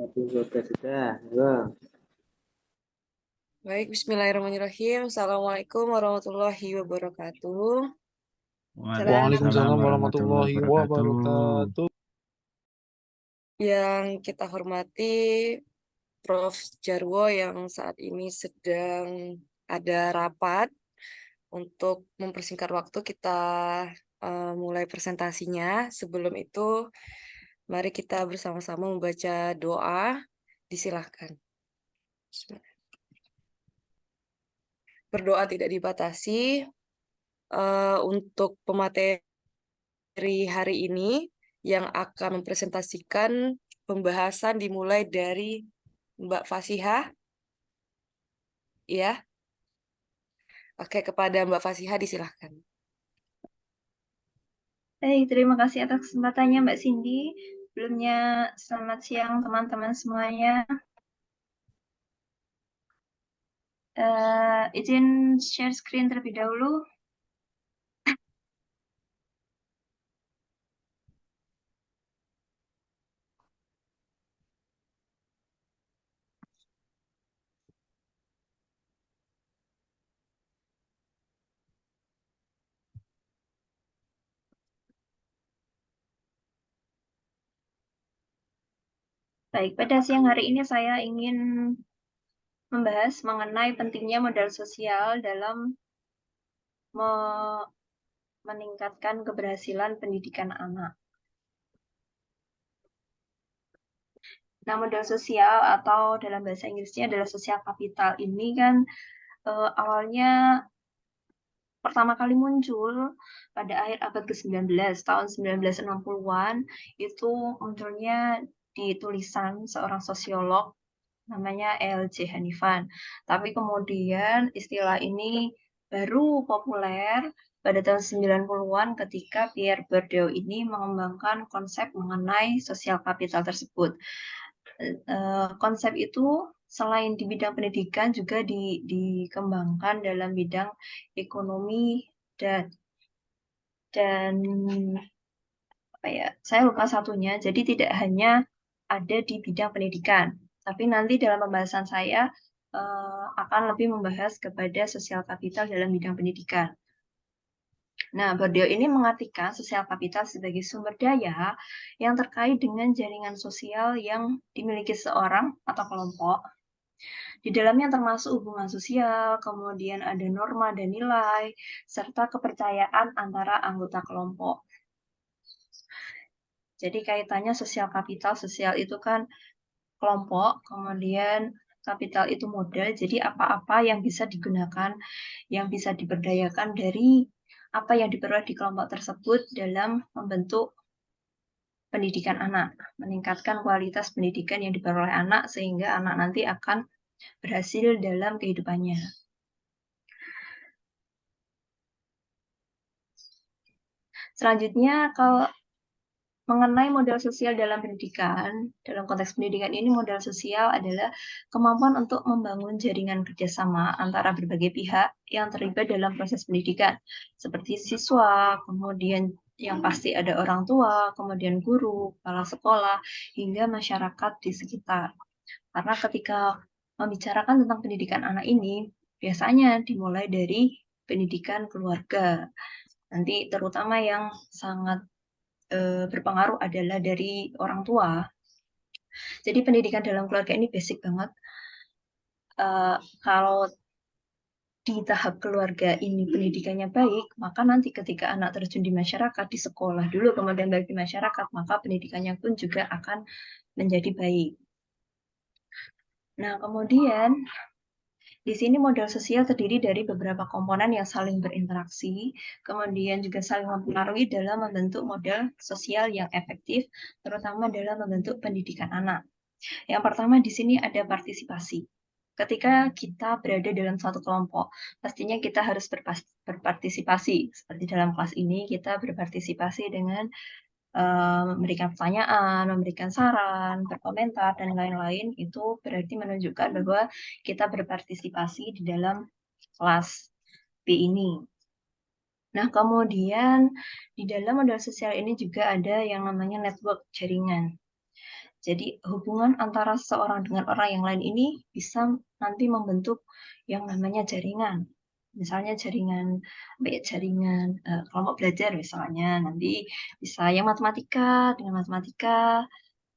Sudah. Halo. Baik, bismillahirrahmanirrahim. Assalamualaikum warahmatullahi wabarakatuh. Waalaikumsalam warahmatullahi wabarakatuh. wabarakatuh. Yang kita hormati Prof. Jarwo yang saat ini sedang ada rapat. Untuk mempersingkat waktu kita mulai presentasinya. Sebelum itu, mari kita bersama-sama membaca doa. Disilahkan. Bismillah. Berdoa tidak dibatasi. Untuk pemateri hari ini yang akan mempresentasikan pembahasan dimulai dari Mbak Fasihah. Ya. Oke, kepada Mbak Fasihah disilahkan. Baik, terima kasih atas kesempatannya Mbak Cindy. Sebelumnya, selamat siang teman-teman semuanya. Izin share screen terlebih dahulu. Baik, pada siang hari ini saya ingin membahas mengenai pentingnya modal sosial dalam meningkatkan keberhasilan pendidikan anak. Nah, modal sosial atau dalam bahasa Inggrisnya adalah social capital ini kan awalnya pertama kali muncul pada akhir abad ke-19, tahun 1960-an, itu munculnya di tulisan seorang sosiolog namanya L.J. Hanifan. Tapi kemudian istilah ini baru populer pada tahun 90-an ketika Pierre Bourdieu ini mengembangkan konsep mengenai sosial kapital tersebut. Konsep itu selain di bidang pendidikan juga dikembangkan dalam bidang ekonomi dan apa ya, saya lupa satunya. Jadi tidak hanya ada di bidang pendidikan, tapi nanti dalam pembahasan saya akan lebih membahas kepada sosial kapital dalam bidang pendidikan. Nah, Bourdieu ini mengartikan sosial kapital sebagai sumber daya yang terkait dengan jaringan sosial yang dimiliki seorang atau kelompok. Di dalamnya termasuk hubungan sosial, kemudian ada norma dan nilai, serta kepercayaan antara anggota kelompok. Jadi kaitannya sosial kapital, sosial itu kan kelompok, kemudian kapital itu modal, jadi apa-apa yang bisa digunakan, yang bisa diberdayakan dari apa yang diperoleh di kelompok tersebut dalam membentuk pendidikan anak, meningkatkan kualitas pendidikan yang diperoleh anak sehingga anak nanti akan berhasil dalam kehidupannya. Selanjutnya, kalau mengenai modal sosial dalam pendidikan, dalam konteks pendidikan ini modal sosial adalah kemampuan untuk membangun jaringan kerjasama antara berbagai pihak yang terlibat dalam proses pendidikan, seperti siswa, kemudian yang pasti ada orang tua, kemudian guru, kepala sekolah, hingga masyarakat di sekitar. Karena ketika membicarakan tentang pendidikan anak ini, biasanya dimulai dari pendidikan keluarga. Nanti terutama yang sangat berpengaruh adalah dari orang tua. Jadi pendidikan dalam keluarga ini basic banget. Kalau di tahap keluarga ini pendidikannya baik, maka nanti ketika anak terjun di masyarakat, di sekolah dulu, kemudian balik di masyarakat, maka pendidikannya pun juga akan menjadi baik. Nah, kemudian di sini modal sosial terdiri dari beberapa komponen yang saling berinteraksi, kemudian juga saling mempengaruhi dalam membentuk modal sosial yang efektif, terutama dalam membentuk pendidikan anak. Yang pertama di sini ada partisipasi. Ketika kita berada dalam suatu kelompok, pastinya kita harus berpartisipasi. Seperti dalam kelas ini, kita berpartisipasi dengan memberikan pertanyaan, memberikan saran, berkomentar, dan lain-lain. Itu berarti menunjukkan bahwa kita berpartisipasi di dalam kelas B ini. Nah, kemudian di dalam modal sosial ini juga ada yang namanya network jaringan. Jadi hubungan antara seseorang dengan orang yang lain ini bisa nanti membentuk yang namanya jaringan. Misalnya jaringan kelompok belajar misalnya, nanti bisa yang matematika dengan matematika,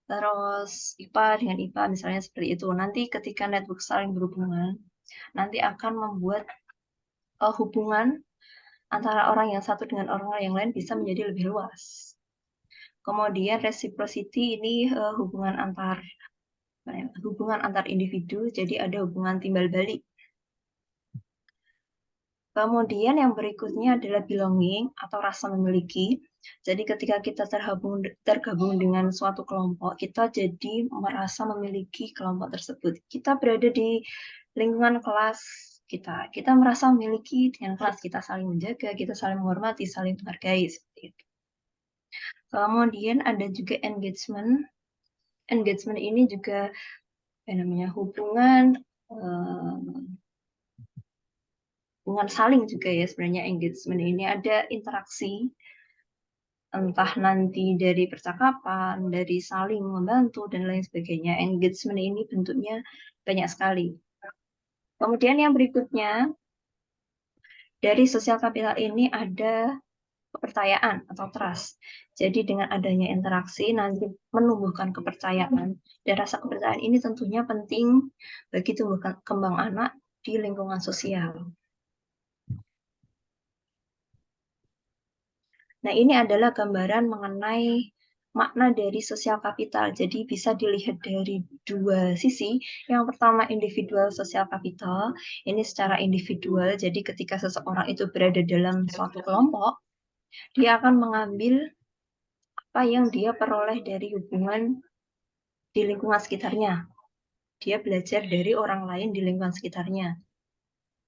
terus IPA dengan IPA misalnya seperti itu. Nanti ketika network saling berhubungan, nanti akan membuat hubungan antara orang yang satu dengan orang yang lain bisa menjadi lebih luas. Kemudian reciprocity ini hubungan antar individu, jadi ada hubungan timbal balik. Kemudian yang berikutnya adalah belonging atau rasa memiliki. Jadi ketika kita tergabung dengan suatu kelompok, kita jadi merasa memiliki kelompok tersebut. Kita berada di lingkungan kelas kita merasa memiliki dengan kelas, kita saling menjaga, kita saling menghormati, saling menghargai seperti itu. Kemudian ada juga engagement. Engagement ini juga hubungan saling juga ya sebenarnya. Engagement ini ada interaksi, entah nanti dari percakapan, dari saling membantu dan lain sebagainya. Engagement ini bentuknya banyak sekali. Kemudian yang berikutnya, dari sosial kapital ini ada kepercayaan atau trust. Jadi dengan adanya interaksi nanti menumbuhkan kepercayaan, dan rasa kepercayaan ini tentunya penting bagi tumbuh kembang anak di lingkungan sosial. Nah, ini adalah gambaran mengenai makna dari sosial kapital. Jadi bisa dilihat dari dua sisi. Yang pertama individual sosial kapital. Ini secara individual. Jadi ketika seseorang itu berada dalam suatu kelompok, dia akan mengambil apa yang dia peroleh dari hubungan di lingkungan sekitarnya. Dia belajar dari orang lain di lingkungan sekitarnya.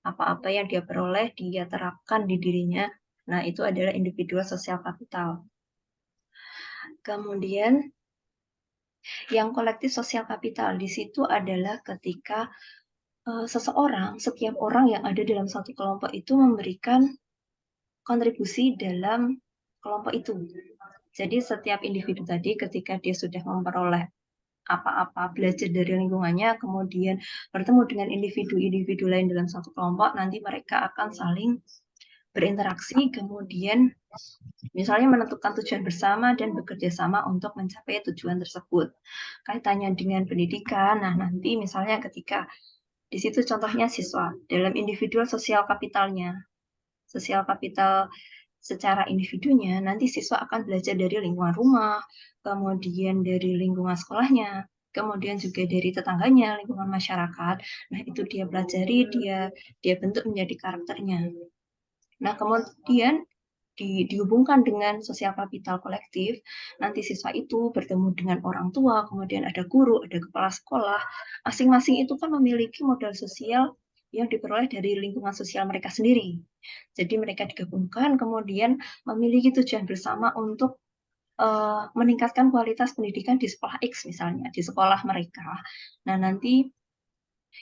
Apa-apa yang dia peroleh, dia terapkan di dirinya. Nah, itu adalah individual sosial kapital. Kemudian yang kolektif sosial kapital di situ adalah ketika setiap orang yang ada dalam satu kelompok itu memberikan kontribusi dalam kelompok itu. Jadi setiap individu tadi ketika dia sudah memperoleh apa-apa, belajar dari lingkungannya, kemudian bertemu dengan individu-individu lain dalam satu kelompok, nanti mereka akan saling berinteraksi, kemudian misalnya menentukan tujuan bersama dan bekerja sama untuk mencapai tujuan tersebut. Kaitannya dengan pendidikan, nah nanti misalnya ketika di situ contohnya siswa dalam individual sosial kapitalnya, sosial kapital secara individunya, nanti siswa akan belajar dari lingkungan rumah, kemudian dari lingkungan sekolahnya, kemudian juga dari tetangganya, lingkungan masyarakat. Nah, itu dia pelajari, dia bentuk menjadi karakternya. Nah, kemudian dihubungkan dengan sosial kapital kolektif, nanti siswa itu bertemu dengan orang tua, kemudian ada guru, ada kepala sekolah, masing-masing itu kan memiliki modal sosial yang diperoleh dari lingkungan sosial mereka sendiri. Jadi mereka digabungkan, kemudian memiliki tujuan bersama untuk meningkatkan kualitas pendidikan di sekolah X misalnya, di sekolah mereka. Nah, nanti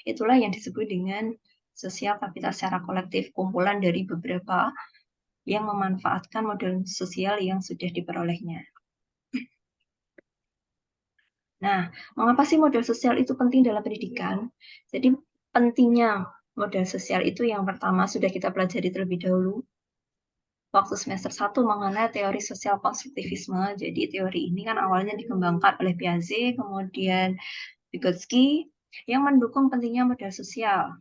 itulah yang disebut dengan sosial kapital secara kolektif, kumpulan dari beberapa yang memanfaatkan modal sosial yang sudah diperolehnya. Nah, mengapa sih modal sosial itu penting dalam pendidikan? Jadi pentingnya modal sosial itu yang pertama sudah kita pelajari terlebih dahulu waktu semester 1 mengenai teori sosial konstruktivisme. Jadi teori ini kan awalnya dikembangkan oleh Piaget, kemudian Vygotsky, yang mendukung pentingnya modal sosial.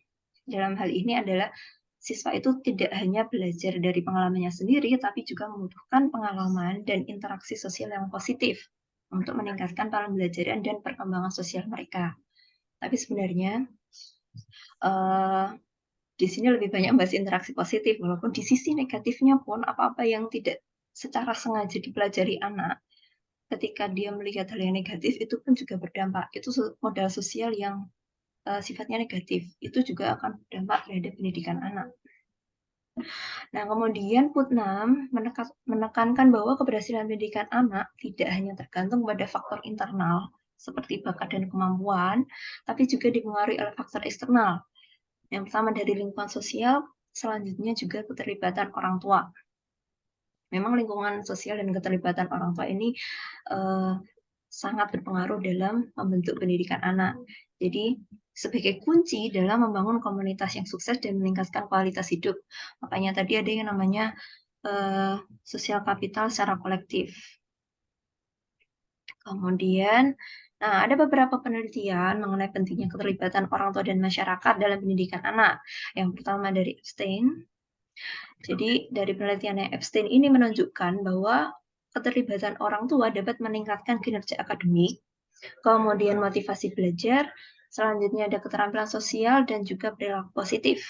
Dalam hal ini adalah siswa itu tidak hanya belajar dari pengalamannya sendiri, tapi juga membutuhkan pengalaman dan interaksi sosial yang positif untuk meningkatkan pembelajaran dan perkembangan sosial mereka. Tapi sebenarnya di sini lebih banyak bahas interaksi positif, walaupun di sisi negatifnya pun apa-apa yang tidak secara sengaja dipelajari anak, ketika dia melihat hal yang negatif, itu pun juga berdampak. Itu modal sosial yang sifatnya negatif. Itu juga akan berdampak terhadap pendidikan anak. Nah, kemudian Putnam menekankan bahwa keberhasilan pendidikan anak tidak hanya tergantung pada faktor internal, seperti bakat dan kemampuan, tapi juga dipengaruhi oleh faktor eksternal. Yang pertama dari lingkungan sosial, selanjutnya juga keterlibatan orang tua. Memang lingkungan sosial dan keterlibatan orang tua ini sangat berpengaruh dalam membentuk pendidikan anak. Jadi sebagai kunci dalam membangun komunitas yang sukses dan meningkatkan kualitas hidup. Makanya tadi ada yang namanya sosial kapital secara kolektif. Kemudian, nah ada beberapa penelitian mengenai pentingnya keterlibatan orang tua dan masyarakat dalam pendidikan anak. Yang pertama dari Epstein. Jadi dari penelitiannya Epstein ini menunjukkan bahwa keterlibatan orang tua dapat meningkatkan kinerja akademik, kemudian motivasi belajar, selanjutnya ada keterampilan sosial dan juga perilaku positif.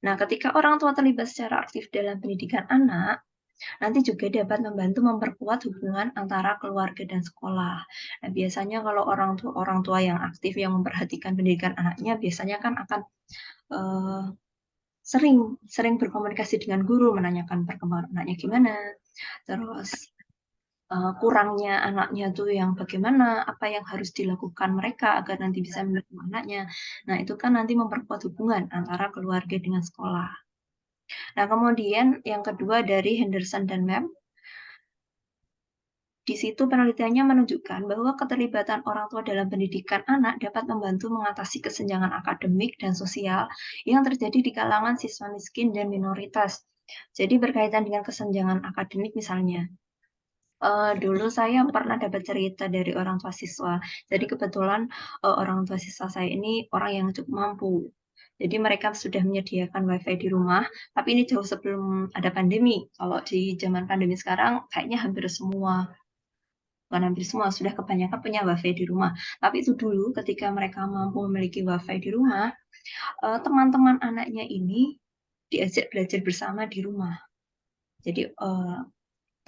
Nah, ketika orang tua terlibat secara aktif dalam pendidikan anak, nanti juga dapat membantu memperkuat hubungan antara keluarga dan sekolah. Nah, biasanya kalau orang tua yang aktif yang memperhatikan pendidikan anaknya biasanya kan akan sering berkomunikasi dengan guru, menanyakan perkembangan anaknya gimana, terus kurangnya anaknya tuh yang bagaimana, apa yang harus dilakukan mereka agar nanti bisa mendukung anaknya. Nah, itu kan nanti memperkuat hubungan antara keluarga dengan sekolah. Nah, kemudian yang kedua dari Henderson dan Mem, di situ penelitiannya menunjukkan bahwa keterlibatan orang tua dalam pendidikan anak dapat membantu mengatasi kesenjangan akademik dan sosial yang terjadi di kalangan siswa miskin dan minoritas. Jadi berkaitan dengan kesenjangan akademik misalnya. Dulu saya pernah dapat cerita dari orang tua siswa. Jadi kebetulan orang tua siswa saya ini orang yang cukup mampu. Jadi mereka sudah menyediakan WiFi di rumah, tapi ini jauh sebelum ada pandemi. Kalau di zaman pandemi sekarang, kayaknya hampir semua, bukan hampir semua, sudah kebanyakan punya WiFi di rumah. Tapi itu dulu ketika mereka mampu memiliki WiFi di rumah, teman-teman anaknya ini diajak belajar bersama di rumah. Jadi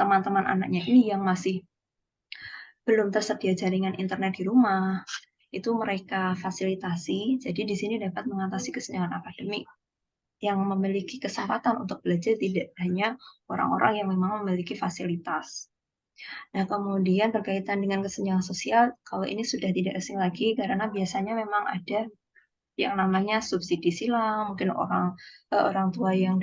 teman-teman anaknya ini yang masih belum tersedia jaringan internet di rumah, itu mereka fasilitasi. Jadi di sini dapat mengatasi kesenjangan akademik. Yang memiliki kesempatan untuk belajar tidak hanya orang-orang yang memang memiliki fasilitas. Nah, kemudian berkaitan dengan kesenjangan sosial, kalau ini sudah tidak asing lagi karena biasanya memang ada yang namanya subsidi silang, mungkin orang tua yang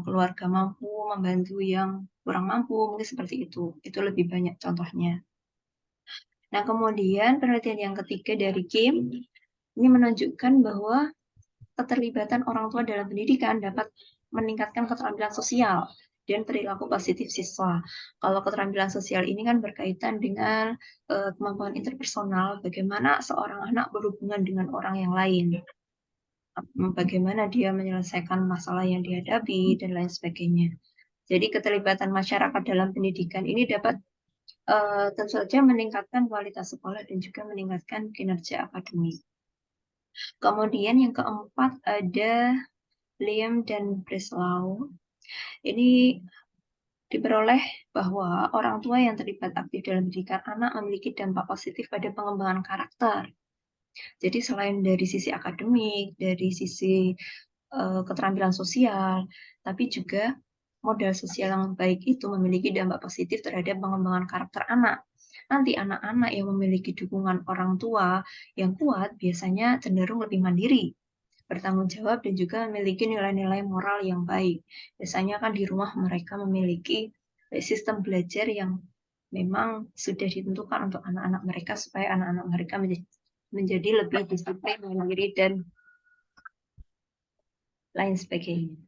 keluarga mampu membantu yang kurang mampu, mungkin seperti itu. Itu lebih banyak contohnya. Nah, kemudian penelitian yang ketiga dari Kim ini menunjukkan bahwa keterlibatan orang tua dalam pendidikan dapat meningkatkan keterampilan sosial dan perilaku positif siswa. Kalau keterampilan sosial ini kan berkaitan dengan kemampuan interpersonal, bagaimana seorang anak berhubungan dengan orang yang lain, bagaimana dia menyelesaikan masalah yang dihadapi, dan lain sebagainya. Jadi keterlibatan masyarakat dalam pendidikan ini dapat tentu saja meningkatkan kualitas sekolah dan juga meningkatkan kinerja akademik. Kemudian yang keempat ada Liam dan Breslau. Ini diperoleh bahwa orang tua yang terlibat aktif dalam pendidikan anak memiliki dampak positif pada pengembangan karakter. Jadi selain dari sisi akademik, dari sisi keterampilan sosial, tapi juga modal sosial yang baik itu memiliki dampak positif terhadap pengembangan karakter anak. Nanti anak-anak yang memiliki dukungan orang tua yang kuat biasanya cenderung lebih mandiri, bertanggung jawab, dan juga memiliki nilai-nilai moral yang baik. Biasanya kan di rumah mereka memiliki sistem belajar yang memang sudah ditentukan untuk anak-anak mereka supaya anak-anak mereka menjadi lebih disiplin, mandiri, dan lain sebagainya.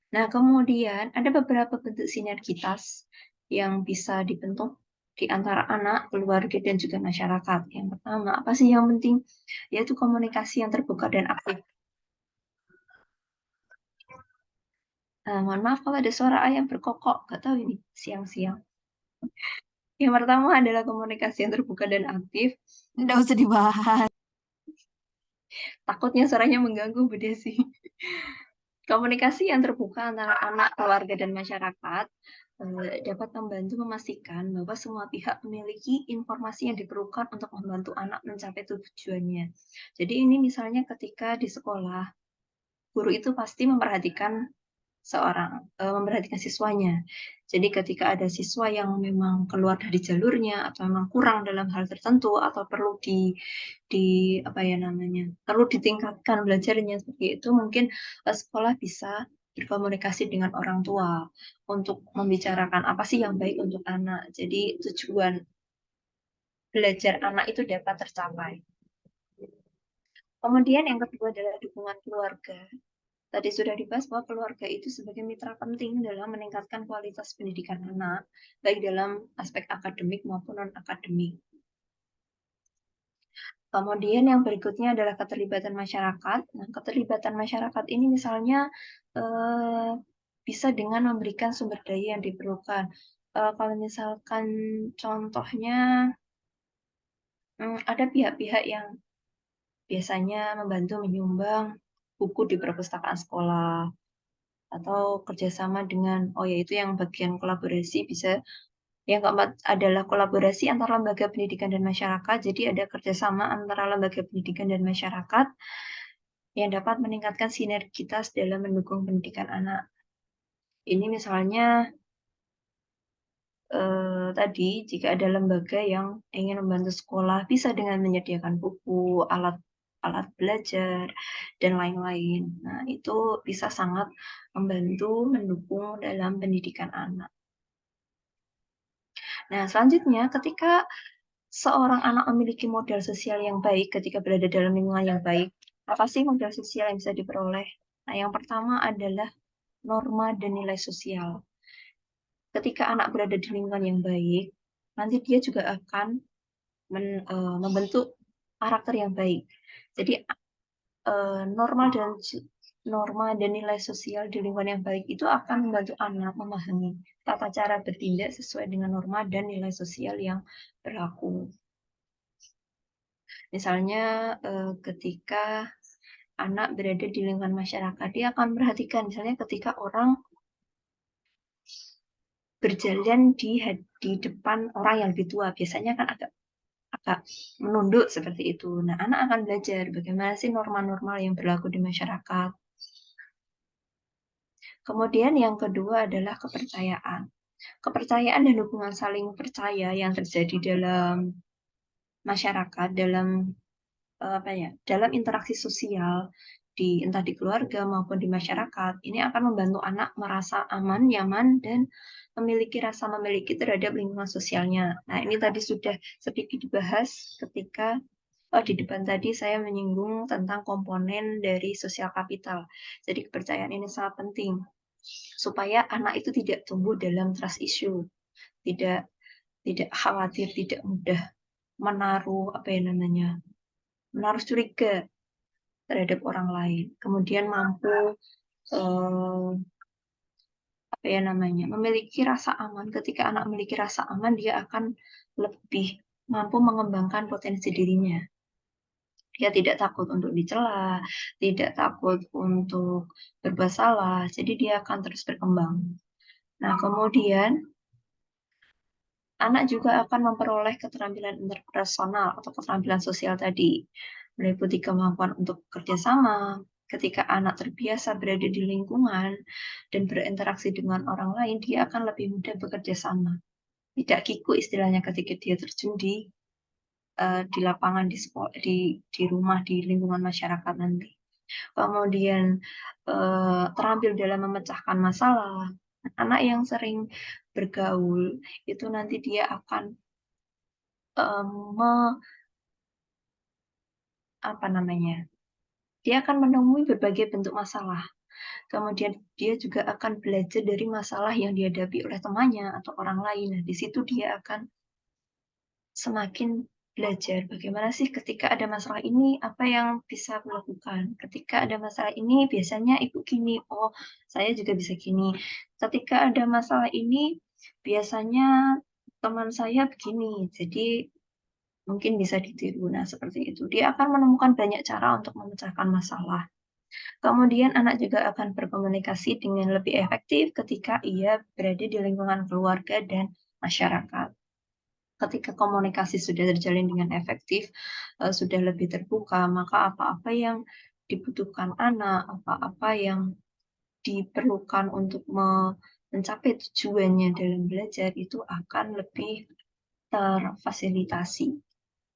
Nah, kemudian ada beberapa bentuk sinergitas yang bisa dibentuk di antara anak, keluarga, dan juga masyarakat. Yang pertama, apa sih yang penting? Yaitu komunikasi yang terbuka dan aktif. Mohon maaf kalau ada suara ayam berkokok, nggak tahu ini siang-siang. Yang pertama adalah komunikasi yang terbuka dan aktif. Nggak usah dibahas. Takutnya suaranya mengganggu, Bu Desi. Komunikasi yang terbuka antara anak, keluarga, dan masyarakat dapat membantu memastikan bahwa semua pihak memiliki informasi yang diperlukan untuk membantu anak mencapai tujuannya. Jadi ini misalnya ketika di sekolah, guru itu pasti memperhatikan siswanya. Jadi ketika ada siswa yang memang keluar dari jalurnya atau memang kurang dalam hal tertentu atau perlu perlu ditingkatkan belajarnya seperti itu, mungkin sekolah bisa berkomunikasi dengan orang tua untuk membicarakan apa sih yang baik untuk anak. Jadi tujuan belajar anak itu dapat tercapai. Kemudian yang kedua adalah dukungan keluarga. Tadi sudah dibahas bahwa keluarga itu sebagai mitra penting dalam meningkatkan kualitas pendidikan anak, baik dalam aspek akademik maupun non-akademik. Kemudian yang berikutnya adalah keterlibatan masyarakat. Nah, keterlibatan masyarakat ini misalnya bisa dengan memberikan sumber daya yang diperlukan. Kalau misalkan contohnya ada pihak-pihak yang biasanya membantu menyumbang buku di perpustakaan sekolah atau kerjasama dengan, yaitu yang bagian kolaborasi bisa. Yang keempat adalah kolaborasi antara lembaga pendidikan dan masyarakat. Jadi ada kerjasama antara lembaga pendidikan dan masyarakat yang dapat meningkatkan sinergitas dalam mendukung pendidikan anak. Ini misalnya tadi jika ada lembaga yang ingin membantu sekolah bisa dengan menyediakan buku, alat belajar, dan lain-lain. Nah, itu bisa sangat membantu mendukung dalam pendidikan anak. Nah, selanjutnya ketika seorang anak memiliki modal sosial yang baik ketika berada dalam lingkungan yang baik, apa sih modal sosial yang bisa diperoleh? Nah, yang pertama adalah norma dan nilai sosial. Ketika anak berada di lingkungan yang baik, nanti dia juga akan membentuk karakter yang baik. Jadi norma dan nilai sosial di lingkungan yang baik itu akan membantu anak memahami tata cara bertindak sesuai dengan norma dan nilai sosial yang berlaku. Misalnya ketika anak berada di lingkungan masyarakat, dia akan perhatikan misalnya ketika orang berjalan di depan orang yang lebih tua, biasanya kan agak menunduk seperti itu. Nah, anak akan belajar bagaimana sih norma-norma yang berlaku di masyarakat. Kemudian yang kedua adalah kepercayaan. Kepercayaan dan hubungan saling percaya yang terjadi dalam masyarakat, dalam interaksi sosial entah di keluarga maupun di masyarakat, ini akan membantu anak merasa aman, nyaman, dan memiliki rasa memiliki terhadap lingkungan sosialnya. Nah, ini tadi sudah sedikit dibahas ketika di depan tadi saya menyinggung tentang komponen dari sosial kapital. Jadi kepercayaan ini sangat penting supaya anak itu tidak tumbuh dalam trust issue, tidak khawatir, tidak mudah menaruh curiga terhadap orang lain. Kemudian mampu memiliki rasa aman. Ketika anak memiliki rasa aman, dia akan lebih mampu mengembangkan potensi dirinya. Dia tidak takut untuk dicela, tidak takut untuk berbuat salah, jadi dia akan terus berkembang. Nah, kemudian anak juga akan memperoleh keterampilan interpersonal atau keterampilan sosial tadi, meliputi kemampuan untuk kerjasama. Ketika anak terbiasa berada di lingkungan dan berinteraksi dengan orang lain, dia akan lebih mudah bekerja sama. Tidak kiku istilahnya ketika dia terjun di lapangan, di sekolah, di rumah, di lingkungan masyarakat nanti. Kemudian terampil dalam memecahkan masalah. Anak yang sering bergaul itu nanti dia akan dia akan menemui berbagai bentuk masalah. Kemudian dia juga akan belajar dari masalah yang dihadapi oleh temannya atau orang lain. Nah, di situ dia akan semakin belajar bagaimana sih ketika ada masalah ini, apa yang bisa aku lakukan. Ketika ada masalah ini, biasanya ibu gini, oh saya juga bisa gini. Ketika ada masalah ini, biasanya teman saya begini, jadi mungkin bisa ditiru. Nah, seperti itu. Dia akan menemukan banyak cara untuk memecahkan masalah. Kemudian anak juga akan berkomunikasi dengan lebih efektif ketika ia berada di lingkungan keluarga dan masyarakat. Ketika komunikasi sudah terjalin dengan efektif, sudah lebih terbuka, maka apa-apa yang dibutuhkan anak, apa-apa yang diperlukan untuk mencapai tujuannya dalam belajar itu akan lebih terfasilitasi.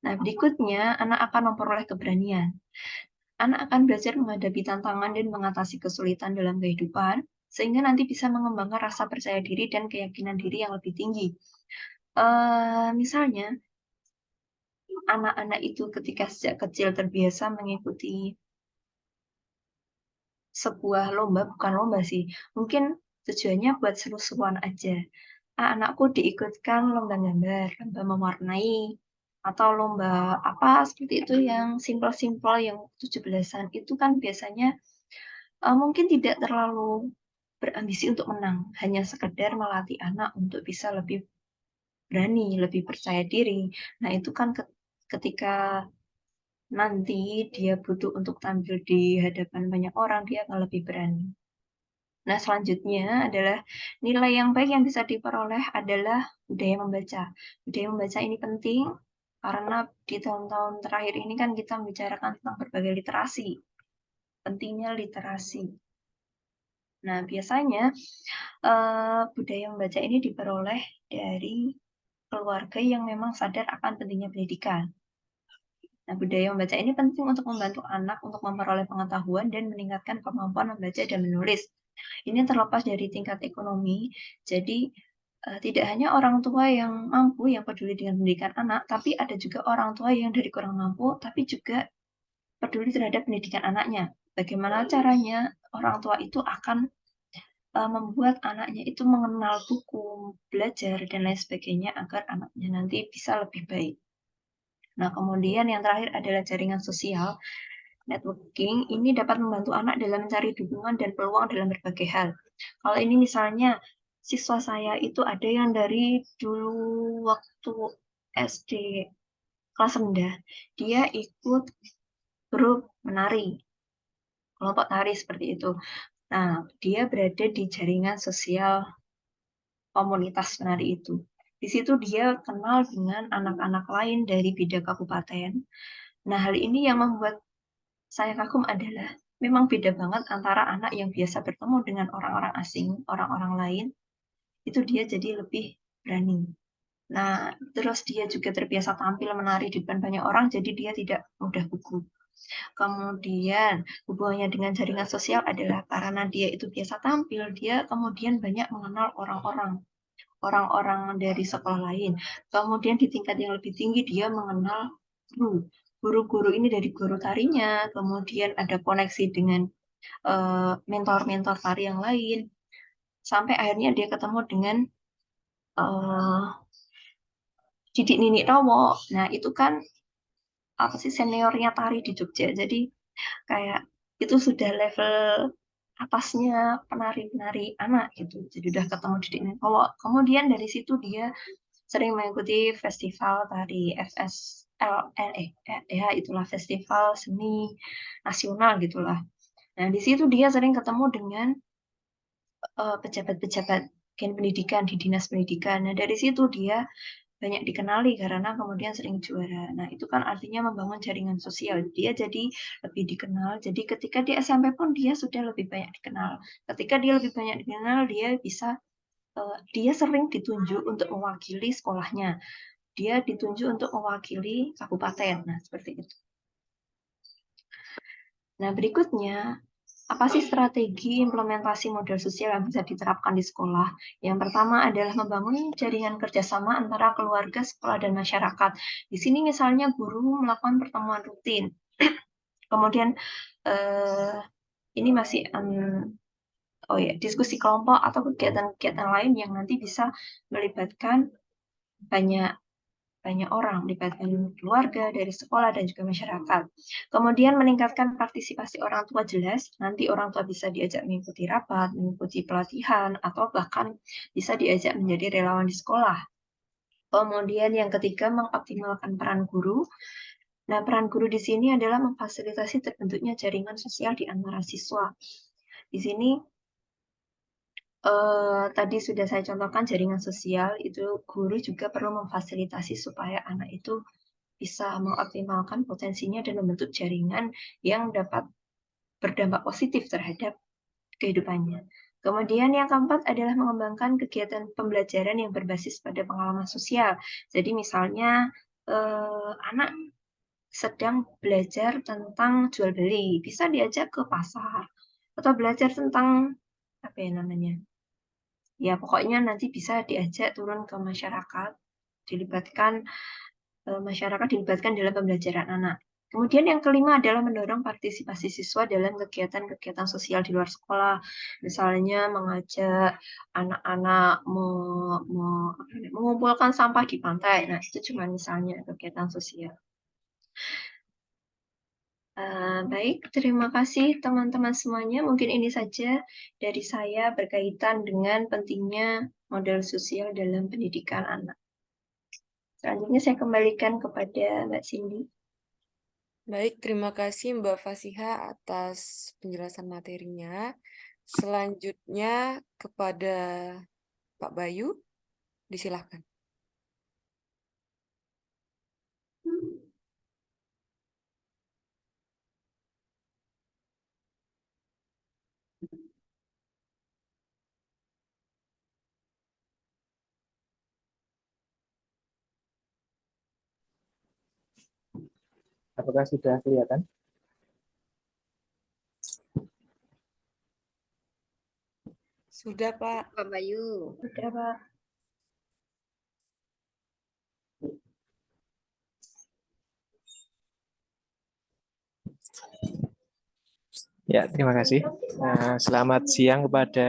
Nah, berikutnya anak akan memperoleh keberanian. Anak akan belajar menghadapi tantangan dan mengatasi kesulitan dalam kehidupan. sehingga nanti bisa mengembangkan rasa percaya diri dan keyakinan diri yang lebih tinggi. Misalnya, anak-anak itu ketika sejak kecil terbiasa mengikuti sebuah lomba, bukan lomba sih, mungkin tujuannya buat seru-seruan aja. Anakku diikutkan lomba gambar, lomba mewarnai, atau lomba apa seperti itu yang simpel-simpel yang 17-an itu kan biasanya mungkin tidak terlalu berambisi untuk menang, hanya sekedar melatih anak untuk bisa lebih berani, lebih percaya diri. Nah, itu kan ketika nanti dia butuh untuk tampil di hadapan banyak orang, dia akan lebih berani. Nah, selanjutnya adalah nilai yang baik yang bisa diperoleh adalah budaya membaca. Budaya membaca ini penting karena di tahun-tahun terakhir ini kan kita membicarakan tentang berbagai literasi. Pentingnya literasi. Nah, biasanya budaya membaca ini diperoleh dari keluarga yang memang sadar akan pentingnya pendidikan. Nah, budaya membaca ini penting untuk membantu anak untuk memperoleh pengetahuan dan meningkatkan kemampuan membaca dan menulis. Ini terlepas dari tingkat ekonomi, jadi tidak hanya orang tua yang mampu yang peduli dengan pendidikan anak, tapi ada juga orang tua yang dari kurang mampu, tapi juga peduli terhadap pendidikan anaknya. Bagaimana caranya orang tua itu akan membuat anaknya itu mengenal buku, belajar, dan lain sebagainya agar anaknya nanti bisa lebih baik. Nah, kemudian yang terakhir adalah jaringan sosial. Networking ini dapat membantu anak dalam mencari dukungan dan peluang dalam berbagai hal. Kalau ini misalnya, siswa saya itu ada yang dari dulu waktu SD kelas rendah, dia ikut grup menari, kelompok tari seperti itu. Nah, dia berada di jaringan sosial komunitas menari itu. Di situ dia kenal dengan anak-anak lain dari beda kabupaten. Nah, hal ini yang membuat saya kagum adalah memang beda banget antara anak yang biasa bertemu dengan orang-orang asing, orang-orang lain, itu dia jadi lebih berani. Nah, terus dia juga terbiasa tampil menari di depan banyak orang, jadi dia tidak mudah gugup. Kemudian, hubungannya dengan jaringan sosial adalah karena dia itu biasa tampil, dia kemudian banyak mengenal orang-orang dari sekolah lain. Kemudian di tingkat yang lebih tinggi dia mengenal guru. Guru-guru ini dari guru tarinya, kemudian ada koneksi dengan mentor-mentor tari yang lain, sampai akhirnya dia ketemu dengan Didik Nini Nowo. Nah, itu kan apa sih seniornya tari di Jogja. Jadi kayak itu sudah level atasnya penari-penari anak gitu. Jadi udah ketemu Didik Nini Nowo. Kemudian dari situ dia sering mengikuti festival tari FSLN ya itulah festival seni nasional gitulah. Nah, di situ dia sering ketemu dengan pejabat-pejabat pendidikan di dinas pendidikan. Nah, dari situ dia banyak dikenali karena kemudian sering juara. Nah, itu kan artinya membangun jaringan sosial. Dia jadi lebih dikenal. Jadi ketika di SMP pun dia sudah lebih banyak dikenal. Ketika dia lebih banyak dikenal, dia bisa dia sering ditunjuk untuk mewakili sekolahnya. Dia ditunjuk untuk mewakili kabupaten. Nah, seperti itu. Nah, berikutnya, apa sih strategi implementasi model sosial yang bisa diterapkan di sekolah? Yang pertama adalah membangun jaringan kerjasama antara keluarga, sekolah, dan masyarakat. Di sini misalnya guru melakukan pertemuan rutin. Kemudian ini masih diskusi kelompok atau kegiatan-kegiatan lain yang nanti bisa melibatkan banyak orang, melibatkan keluarga, dari sekolah, dan juga masyarakat. Kemudian meningkatkan partisipasi orang tua jelas, nanti orang tua bisa diajak mengikuti rapat, mengikuti pelatihan, atau bahkan bisa diajak menjadi relawan di sekolah. Kemudian yang ketiga, mengoptimalkan peran guru. Nah, peran guru di sini adalah memfasilitasi terbentuknya jaringan sosial di antara siswa. Di sini tadi sudah saya contohkan jaringan sosial, itu guru juga perlu memfasilitasi supaya anak itu bisa mengoptimalkan potensinya dan membentuk jaringan yang dapat berdampak positif terhadap kehidupannya. Kemudian yang keempat adalah mengembangkan kegiatan pembelajaran yang berbasis pada pengalaman sosial. Jadi misalnya anak sedang belajar tentang jual beli, bisa diajak ke pasar atau belajar tentang apa ya namanya? Ya pokoknya nanti bisa diajak turun ke masyarakat, dilibatkan masyarakat dilibatkan dalam pembelajaran anak. Kemudian yang kelima adalah mendorong partisipasi siswa dalam kegiatan-kegiatan sosial di luar sekolah. Misalnya mengajak anak-anak mengumpulkan sampah di pantai. Nah, itu cuma misalnya kegiatan sosial. Baik, terima kasih teman-teman semuanya. Mungkin ini saja dari saya berkaitan dengan pentingnya model sosial dalam pendidikan anak. Selanjutnya saya kembalikan kepada Mbak Cindy. Baik, terima kasih Mbak Fasiha atas penjelasan materinya. Selanjutnya kepada Pak Bayu, disilahkan. Apakah sudah kelihatan? Sudah, Pak. Pak Bayu. Sudah, Pak. Ya, terima kasih. Selamat siang kepada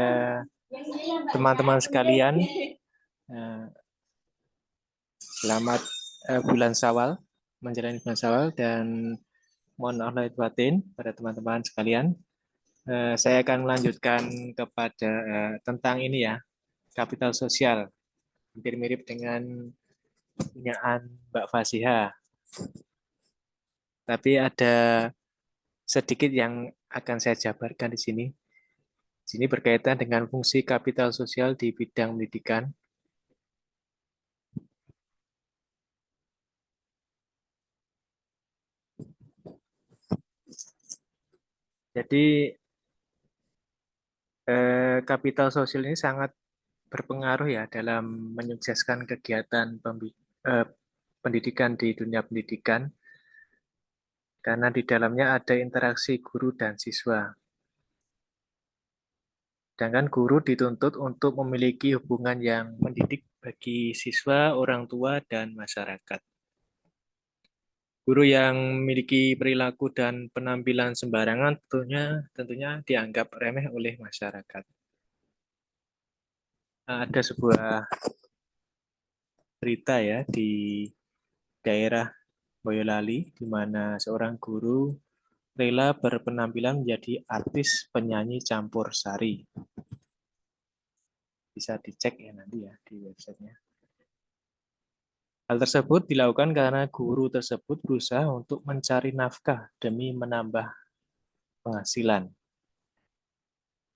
teman-teman sekalian. Selamat bulan Syawal, menjalani bulan Syawal, dan mohon maaf lahir batin pada teman-teman sekalian. Saya akan melanjutkan kepada tentang ini ya, kapital sosial. Hampir mirip dengan pertanyaan Mbak Fasiha. Tapi ada sedikit yang akan saya jabarkan di sini. Di sini berkaitan dengan fungsi kapital sosial di bidang pendidikan. Jadi kapital sosial ini sangat berpengaruh ya dalam menyukseskan kegiatan pendidikan di dunia pendidikan, karena di dalamnya ada interaksi guru dan siswa. Sedangkan guru dituntut untuk memiliki hubungan yang mendidik bagi siswa, orang tua, dan masyarakat. Guru yang memiliki perilaku dan penampilan sembarangan tentunya dianggap remeh oleh masyarakat. Ada sebuah berita ya di daerah Boyolali, di mana seorang guru rela berpenampilan menjadi artis penyanyi campur sari. Bisa dicek ya nanti ya di websitenya. Hal tersebut dilakukan karena guru tersebut berusaha untuk mencari nafkah demi menambah penghasilan.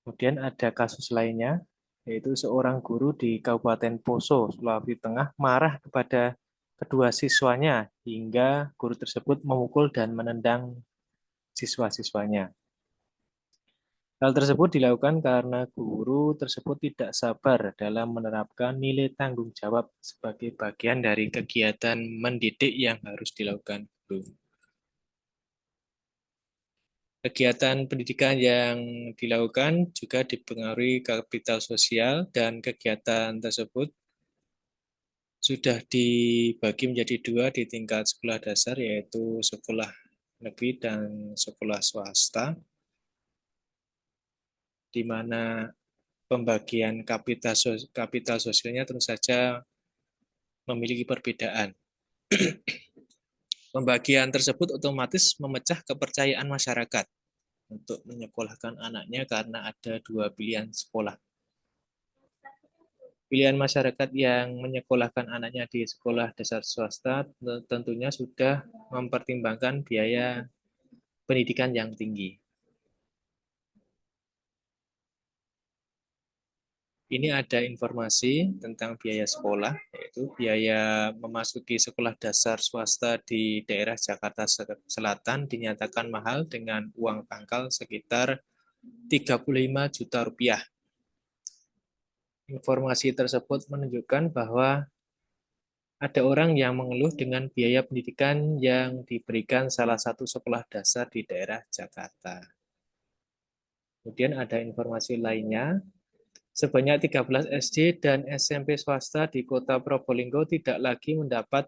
Kemudian ada kasus lainnya, yaitu seorang guru di Kabupaten Poso, Sulawesi Tengah marah kepada kedua siswanya hingga guru tersebut memukul dan menendang siswa-siswanya. Hal tersebut dilakukan karena guru tersebut tidak sabar dalam menerapkan nilai tanggung jawab sebagai bagian dari kegiatan mendidik yang harus dilakukan guru. Kegiatan pendidikan yang dilakukan juga dipengaruhi kapital sosial, dan kegiatan tersebut sudah dibagi menjadi dua di tingkat sekolah dasar, yaitu sekolah negeri dan sekolah swasta, di mana pembagian kapital sosialnya tentu saja memiliki perbedaan. Pembagian tersebut otomatis memecah kepercayaan masyarakat untuk menyekolahkan anaknya karena ada dua pilihan sekolah. Pilihan masyarakat yang menyekolahkan anaknya di sekolah dasar swasta tentunya sudah mempertimbangkan biaya pendidikan yang tinggi. Ini ada informasi tentang biaya sekolah, yaitu biaya memasuki sekolah dasar swasta di daerah Jakarta Selatan dinyatakan mahal dengan uang pangkal sekitar 35 juta rupiah. Informasi tersebut menunjukkan bahwa ada orang yang mengeluh dengan biaya pendidikan yang diberikan salah satu sekolah dasar di daerah Jakarta. Kemudian ada informasi lainnya, sebanyak 13 SD dan SMP swasta di Kota Probolinggo tidak lagi mendapat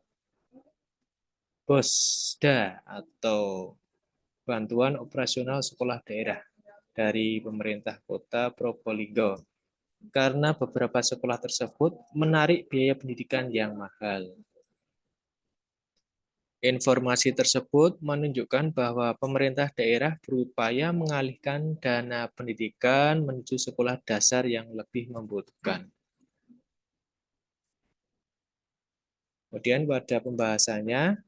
BOSDA atau Bantuan Operasional Sekolah Daerah dari pemerintah Kota Probolinggo karena beberapa sekolah tersebut menarik biaya pendidikan yang mahal. Informasi tersebut menunjukkan bahwa pemerintah daerah berupaya mengalihkan dana pendidikan menuju sekolah dasar yang lebih membutuhkan. Kemudian pada pembahasannya,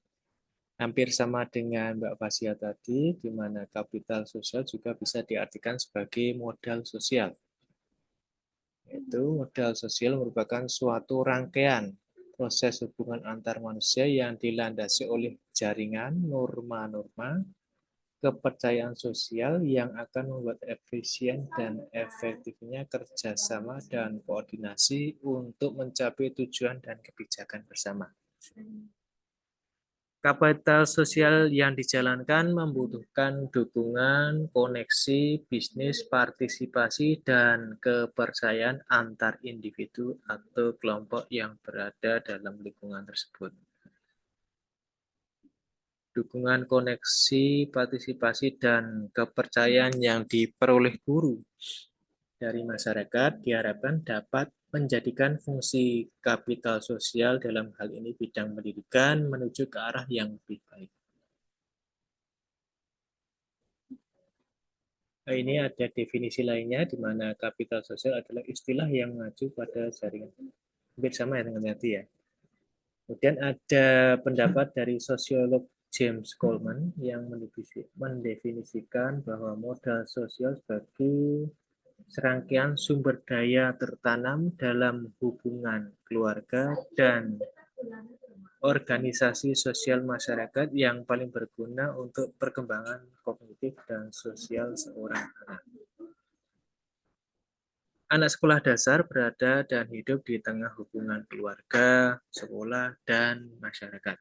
hampir sama dengan Mbak Fasia tadi, di mana kapital sosial juga bisa diartikan sebagai modal sosial. Yaitu modal sosial merupakan suatu rangkaian proses hubungan antar manusia yang dilandasi oleh jaringan norma-norma kepercayaan sosial yang akan membuat efisien dan efektifnya kerjasama dan koordinasi untuk mencapai tujuan dan kebijakan bersama. Kapital sosial yang dijalankan membutuhkan dukungan, koneksi, bisnis, partisipasi, dan kepercayaan antar individu atau kelompok yang berada dalam lingkungan tersebut. Dukungan, koneksi, partisipasi, dan kepercayaan yang diperoleh guru dari masyarakat diharapkan dapat menjadikan fungsi kapital sosial dalam hal ini bidang pendidikan menuju ke arah yang lebih baik. Nah, ini ada definisi lainnya di mana kapital sosial adalah istilah yang mengacu pada jaringan. Hampir sama ya dengan tadi ya. Kemudian ada pendapat dari sosiolog James Coleman yang mendefinisikan bahwa modal sosial sebagai serangkaian sumber daya tertanam dalam hubungan keluarga dan organisasi sosial masyarakat yang paling berguna untuk perkembangan kognitif dan sosial seorang anak. Anak sekolah dasar berada dan hidup di tengah hubungan keluarga, sekolah, dan masyarakat.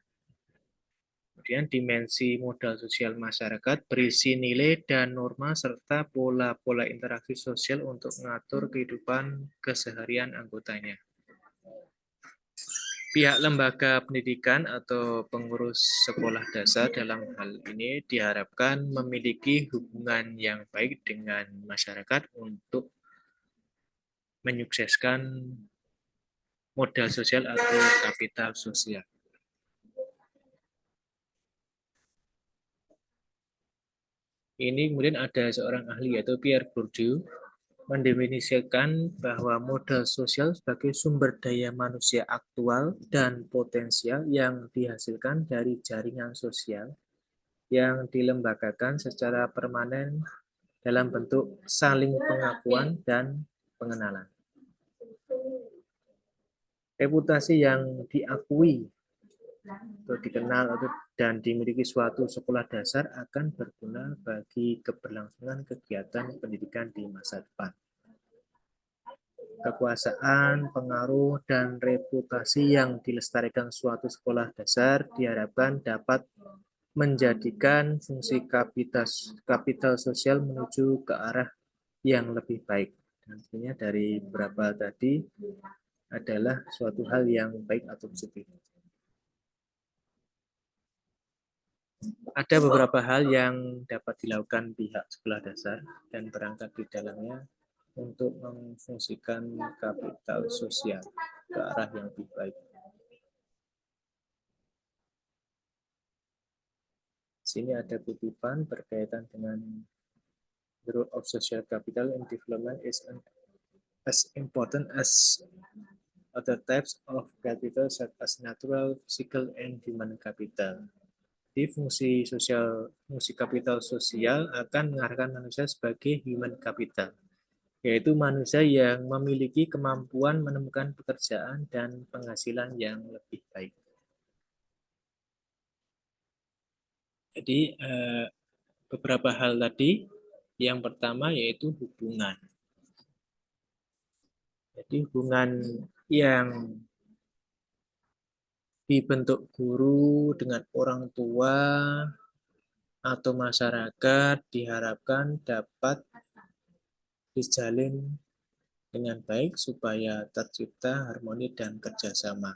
Kemudian dimensi modal sosial masyarakat berisi nilai dan norma serta pola-pola interaksi sosial untuk mengatur kehidupan keseharian anggotanya. Pihak lembaga pendidikan atau pengurus sekolah dasar dalam hal ini diharapkan memiliki hubungan yang baik dengan masyarakat untuk menyukseskan modal sosial atau kapital sosial. Ini kemudian ada seorang ahli yaitu Pierre Bourdieu mendefinisikan bahwa modal sosial sebagai sumber daya manusia aktual dan potensial yang dihasilkan dari jaringan sosial yang dilembagakan secara permanen dalam bentuk saling pengakuan dan pengenalan. Reputasi yang diakui atau dikenal dan dimiliki suatu sekolah dasar akan berguna bagi keberlangsungan kegiatan pendidikan di masa depan. Kekuasaan, pengaruh, dan reputasi yang dilestarikan suatu sekolah dasar diharapkan dapat menjadikan fungsi kapital sosial menuju ke arah yang lebih baik. Tentunya dari beberapa tadi adalah suatu hal yang baik atau positif. Ada beberapa hal yang dapat dilakukan pihak sekolah dasar dan perangkat di dalamnya untuk memfungsikan kapital sosial ke arah yang lebih baik. Sini ada kutipan berkaitan dengan the role of social capital in development is as important as other types of capital such as natural, physical, and human capital. Di fungsi kapital sosial akan mengarahkan manusia sebagai human capital, yaitu manusia yang memiliki kemampuan menemukan pekerjaan dan penghasilan yang lebih baik. Jadi beberapa hal tadi, yang pertama yaitu hubungan. Jadi hubungan yang dibentuk guru dengan orang tua atau masyarakat diharapkan dapat dijalin dengan baik supaya tercipta harmoni dan kerjasama.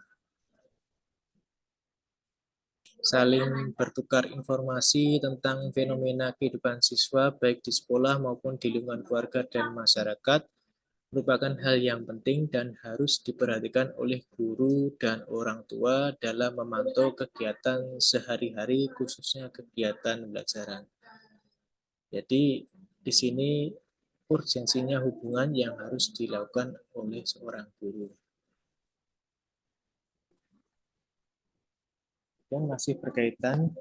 Saling bertukar informasi tentang fenomena kehidupan siswa baik di sekolah maupun di lingkungan keluarga dan masyarakat merupakan hal yang penting dan harus diperhatikan oleh guru dan orang tua dalam memantau kegiatan sehari-hari, khususnya kegiatan pembelajaran. Jadi di sini urgensinya hubungan yang harus dilakukan oleh seorang guru. Dan masih berkaitan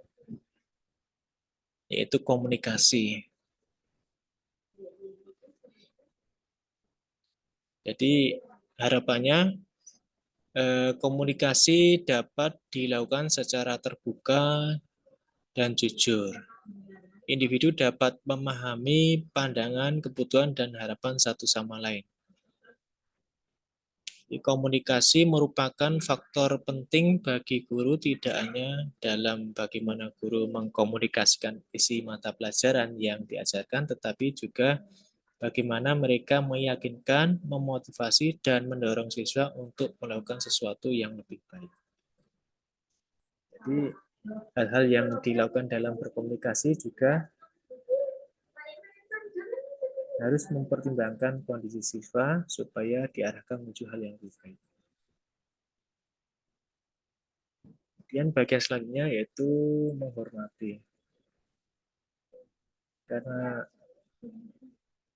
yaitu komunikasi. Jadi harapannya komunikasi dapat dilakukan secara terbuka dan jujur. Individu dapat memahami pandangan, kebutuhan, dan harapan satu sama lain. Komunikasi merupakan faktor penting bagi guru tidak hanya dalam bagaimana guru mengkomunikasikan isi mata pelajaran yang diajarkan, tetapi juga bagaimana mereka meyakinkan, memotivasi, dan mendorong siswa untuk melakukan sesuatu yang lebih baik. Jadi hal-hal yang dilakukan dalam berkomunikasi juga harus mempertimbangkan kondisi siswa supaya diarahkan menuju hal yang lebih baik. Kemudian bagian selanjutnya yaitu menghormati. Karena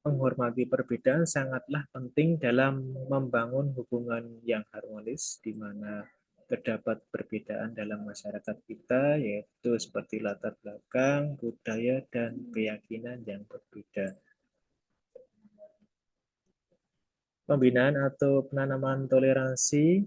menghormati perbedaan sangatlah penting dalam membangun hubungan yang harmonis, di mana terdapat perbedaan dalam masyarakat kita, yaitu seperti latar belakang, budaya, dan keyakinan yang berbeda. Pembinaan atau penanaman toleransi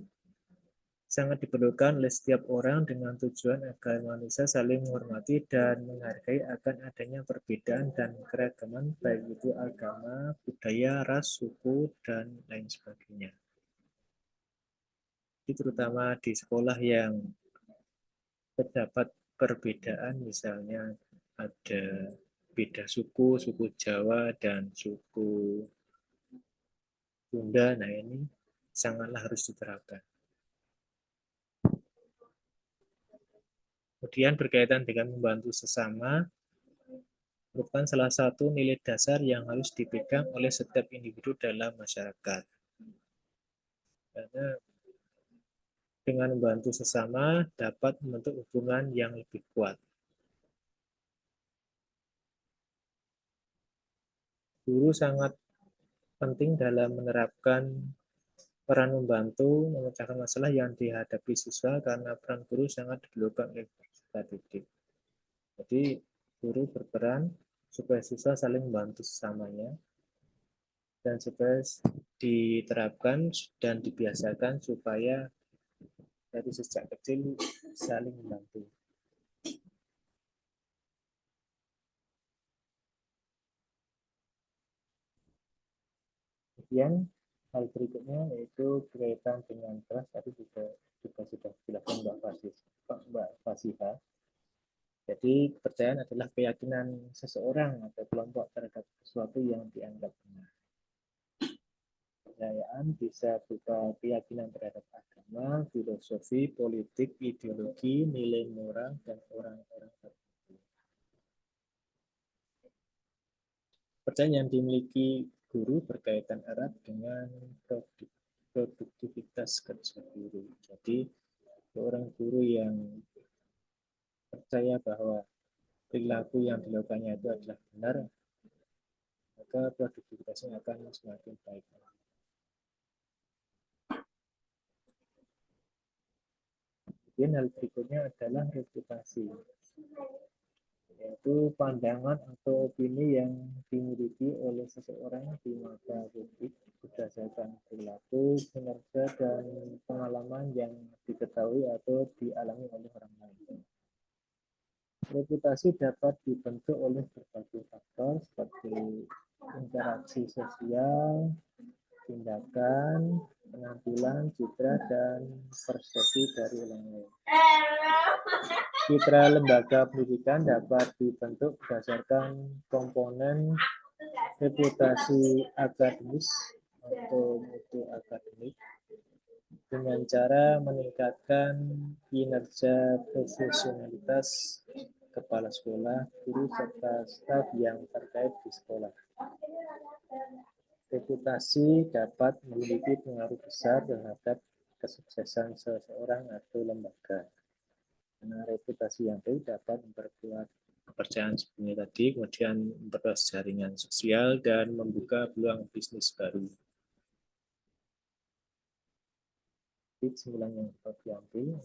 sangat diperlukan oleh setiap orang dengan tujuan agar manusia saling menghormati dan menghargai akan adanya perbedaan dan keragaman, baik itu agama, budaya, ras, suku, dan lain sebagainya. Terutama di sekolah yang terdapat perbedaan, misalnya ada beda suku, suku Jawa dan suku Sunda, nah ini sangatlah harus diterapkan. Kemudian berkaitan dengan membantu sesama, merupakan salah satu nilai dasar yang harus dipegang oleh setiap individu dalam masyarakat. Karena dengan membantu sesama dapat membentuk hubungan yang lebih kuat. Guru sangat penting dalam menerapkan peran membantu memecahkan masalah yang dihadapi siswa karena peran guru sangat diperlukan oleh peserta didik. Jadi guru berperan supaya siswa saling membantu sesamanya dan supaya diterapkan dan dibiasakan supaya dari sejak kecil saling membantu. Kemudian hal berikutnya yaitu berkaitan dengan trust, tadi juga sudah dijelaskan Mbak Fasiha. Jadi kepercayaan adalah keyakinan seseorang atau kelompok terhadap sesuatu yang dianggap benar. Kepercayaan bisa berupa keyakinan terhadap agama, filosofi, politik, ideologi, nilai moral, dan orang-orang tertentu. Kepercayaan yang dimiliki guru berkaitan erat dengan produktivitas kerja guru. Jadi, seorang guru yang percaya bahwa perilaku yang dilakukannya itu adalah benar, maka produktivitasnya akan semakin baik. Kemudian hal berikutnya adalah reputasi, yaitu pandangan atau opini yang dimiliki oleh seseorang di mata publik berdasarkan perilaku, kinerja, dan pengalaman yang diketahui atau dialami oleh orang lain. Reputasi dapat dibentuk oleh berbagai faktor seperti interaksi sosial, tindakan, penampilan, citra, dan persepsi dari orang lain. Citra lembaga pendidikan dapat dibentuk berdasarkan komponen reputasi akademis atau mutu akademik dengan cara meningkatkan kinerja profesionalitas kepala sekolah, guru, serta staf yang terkait di sekolah. Reputasi dapat memiliki pengaruh besar terhadap kesuksesan seseorang atau lembaga. Karena reputasi yang baik dapat memperkuat kepercayaan sebelumnya tadi, kemudian memperluas jaringan sosial dan membuka peluang bisnis baru. Kesimpulan yang dapat diambil,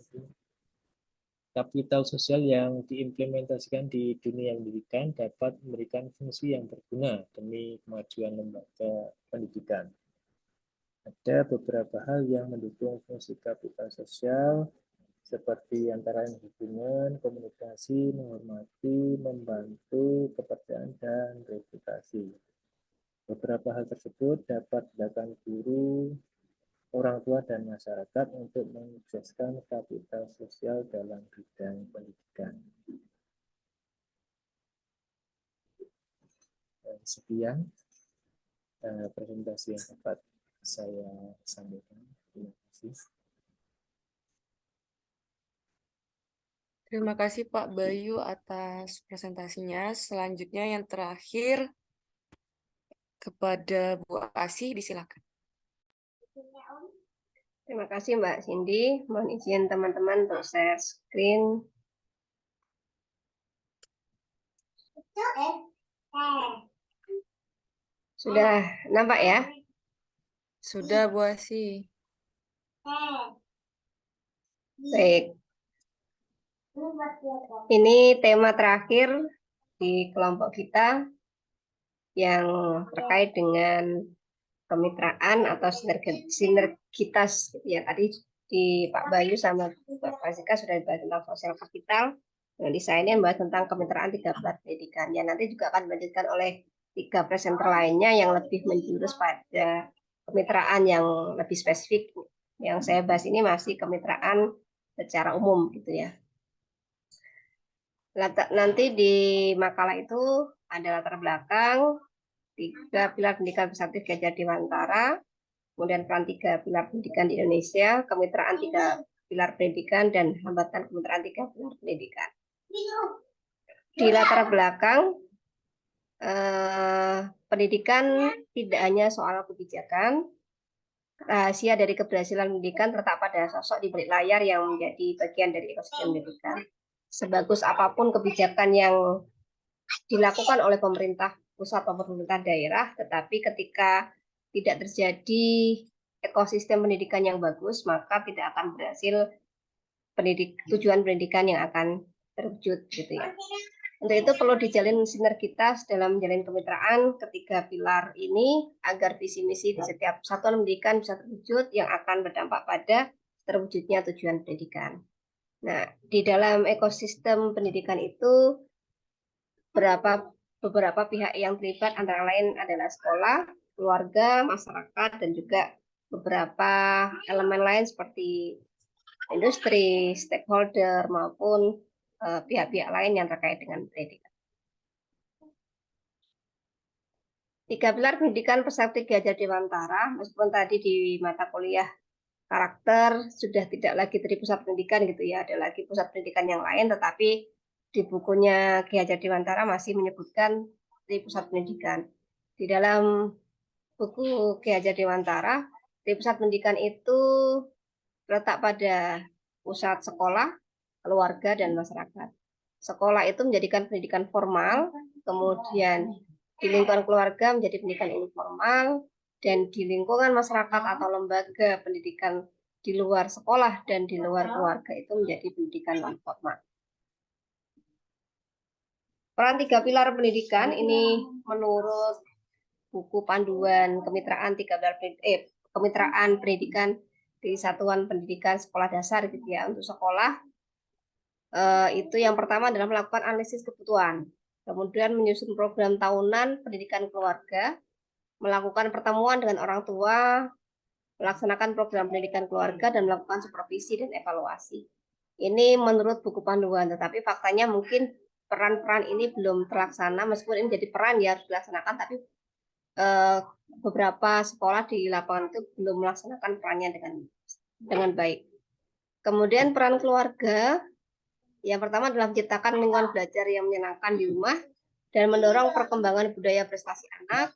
kapital sosial yang diimplementasikan di dunia pendidikan dapat memberikan fungsi yang berguna demi kemajuan lembaga pendidikan. Ada beberapa hal yang mendukung fungsi kapital sosial, seperti antara lain hubungan, komunikasi, menghormati, membantu, kepercayaan, dan reputasi. Beberapa hal tersebut dapat dilakukan guru, orang tua, dan masyarakat untuk mensukseskan kapital sosial dalam bidang pendidikan. Dan sekian presentasi yang dapat saya sampaikan. Terima kasih. Terima kasih Pak Bayu atas presentasinya. Selanjutnya yang terakhir kepada Bu Asih, disilakan. Terima kasih Mbak Cindy. Mohon izin teman-teman untuk share screen. Sudah nampak ya? Sudah Bu Asih. Baik. Ini tema terakhir di kelompok kita yang terkait dengan kemitraan atau sinergitas ya, tadi di Pak Bayu sama Pak Fasika sudah dibahas tentang sosial kapital. Nah, di saya ini membahas tentang kemitraan 3 pilar pendidikan. Ya, nanti juga akan dilanjutkan oleh 3 presenter lainnya yang lebih menjurus pada kemitraan yang lebih spesifik. Yang saya bahas ini masih kemitraan secara umum gitu ya. Nanti di makalah itu ada latar belakang 3 pilar pendidikan Bersatu Gajah Dewantara, kemudian peran 3 pilar pendidikan di Indonesia, kemitraan 3 pilar pendidikan, dan hambatan kemitraan 3 pilar pendidikan. Di latar belakang, pendidikan tidak hanya soal kebijakan, rahasia dari keberhasilan pendidikan terletak pada sosok di balik layar yang menjadi bagian dari ekosistem pendidikan. Sebagus apapun kebijakan yang dilakukan oleh pemerintah pusat atau pemerintah daerah, tetapi ketika tidak terjadi ekosistem pendidikan yang bagus, maka tidak akan berhasil tujuan pendidikan yang akan terwujud gitu ya. Untuk itu perlu dijalin sinergitas dalam menjalin kemitraan ketiga pilar ini agar visi misi di setiap satuan pendidikan bisa terwujud yang akan berdampak pada terwujudnya tujuan pendidikan. Nah, di dalam ekosistem pendidikan itu beberapa pihak yang terlibat antara lain adalah sekolah, keluarga, masyarakat, dan juga beberapa elemen lain seperti industri, stakeholder, maupun pihak-pihak lain yang terkait dengan pendidikan. 3 pilar pendidikan Persatuan Gajah Dewantara, meskipun tadi di mata kuliah karakter sudah tidak lagi dari pusat pendidikan gitu ya, ada lagi pusat pendidikan yang lain, tetapi di bukunya Ki Hajar Dewantara masih menyebutkan di pusat pendidikan. Di dalam buku Ki Hajar Dewantara, di pusat pendidikan itu terletak pada pusat sekolah, keluarga, dan masyarakat. Sekolah itu menjadikan pendidikan formal, kemudian di lingkungan keluarga menjadi pendidikan informal, dan di lingkungan masyarakat atau lembaga pendidikan di luar sekolah dan di luar keluarga itu menjadi pendidikan non formal. Peran 3 pilar pendidikan ini menurut buku panduan kemitraan kemitraan pendidikan di satuan pendidikan sekolah dasar gitu ya. Untuk sekolah itu yang pertama adalah melakukan analisis kebutuhan, kemudian menyusun program tahunan pendidikan keluarga, melakukan pertemuan dengan orang tua, melaksanakan program pendidikan keluarga, dan melakukan supervisi dan evaluasi. Ini menurut buku panduan, tetapi faktanya mungkin peran-peran ini belum terlaksana, meskipun ini jadi peran ya harus dilaksanakan, tapi beberapa sekolah di lapangan itu belum melaksanakan perannya dengan baik. Kemudian peran keluarga, yang pertama adalah menciptakan lingkungan belajar yang menyenangkan di rumah dan mendorong perkembangan budaya prestasi anak,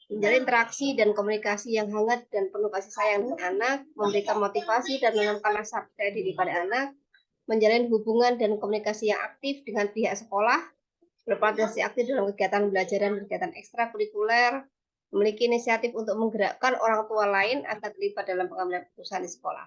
menjalin interaksi dan komunikasi yang hangat dan penuh kasih sayang dengan anak, memberikan motivasi dan menanamkan rasa percaya diri pada anak, menjalin hubungan dan komunikasi yang aktif dengan pihak sekolah, berpartisipasi aktif dalam kegiatan belajar dan kegiatan ekstrakurikuler, memiliki inisiatif untuk menggerakkan orang tua lain agar terlibat dalam pengambilan keputusan di sekolah.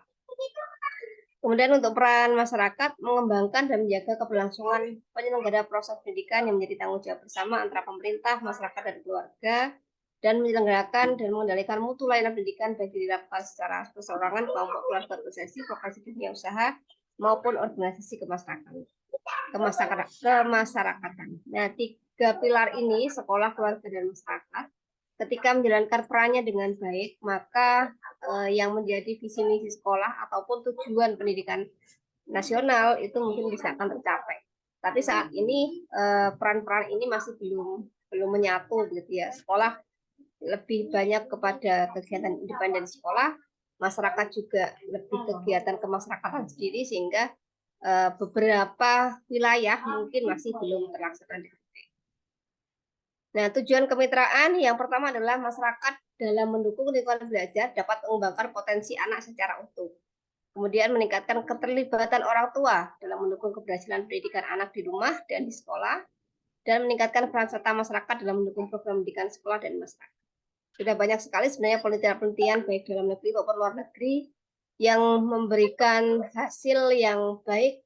Kemudian untuk peran masyarakat, mengembangkan dan menjaga keberlangsungan penyelenggara proses pendidikan yang menjadi tanggung jawab bersama antara pemerintah, masyarakat, dan keluarga, dan menyelenggarakan dan mengendalikan mutu layanan pendidikan baik dilakukan secara perseorangan, kelompok, keluarga, organisasi, profesi dunia usaha, maupun organisasi kemasyarakatan. Nah, 3 pilar ini, sekolah, keluarga, dan masyarakat, ketika menjalankan perannya dengan baik, maka yang menjadi visi misi sekolah ataupun tujuan pendidikan nasional itu mungkin bisa akan tercapai. Tapi saat ini peran-peran ini masih belum menyatu, gitu ya. Sekolah lebih banyak kepada kegiatan independen sekolah, masyarakat juga lebih kegiatan kemasyarakatan sendiri, sehingga beberapa wilayah mungkin masih belum terlaksana. Nah, tujuan kemitraan yang pertama adalah masyarakat dalam mendukung lingkungan belajar dapat mengembangkan potensi anak secara utuh. Kemudian meningkatkan keterlibatan orang tua dalam mendukung keberhasilan pendidikan anak di rumah dan di sekolah, dan meningkatkan peran serta masyarakat dalam mendukung program pendidikan sekolah dan masyarakat. Sudah banyak sekali sebenarnya penelitian-penelitian baik dalam negeri maupun luar negeri yang memberikan hasil yang baik,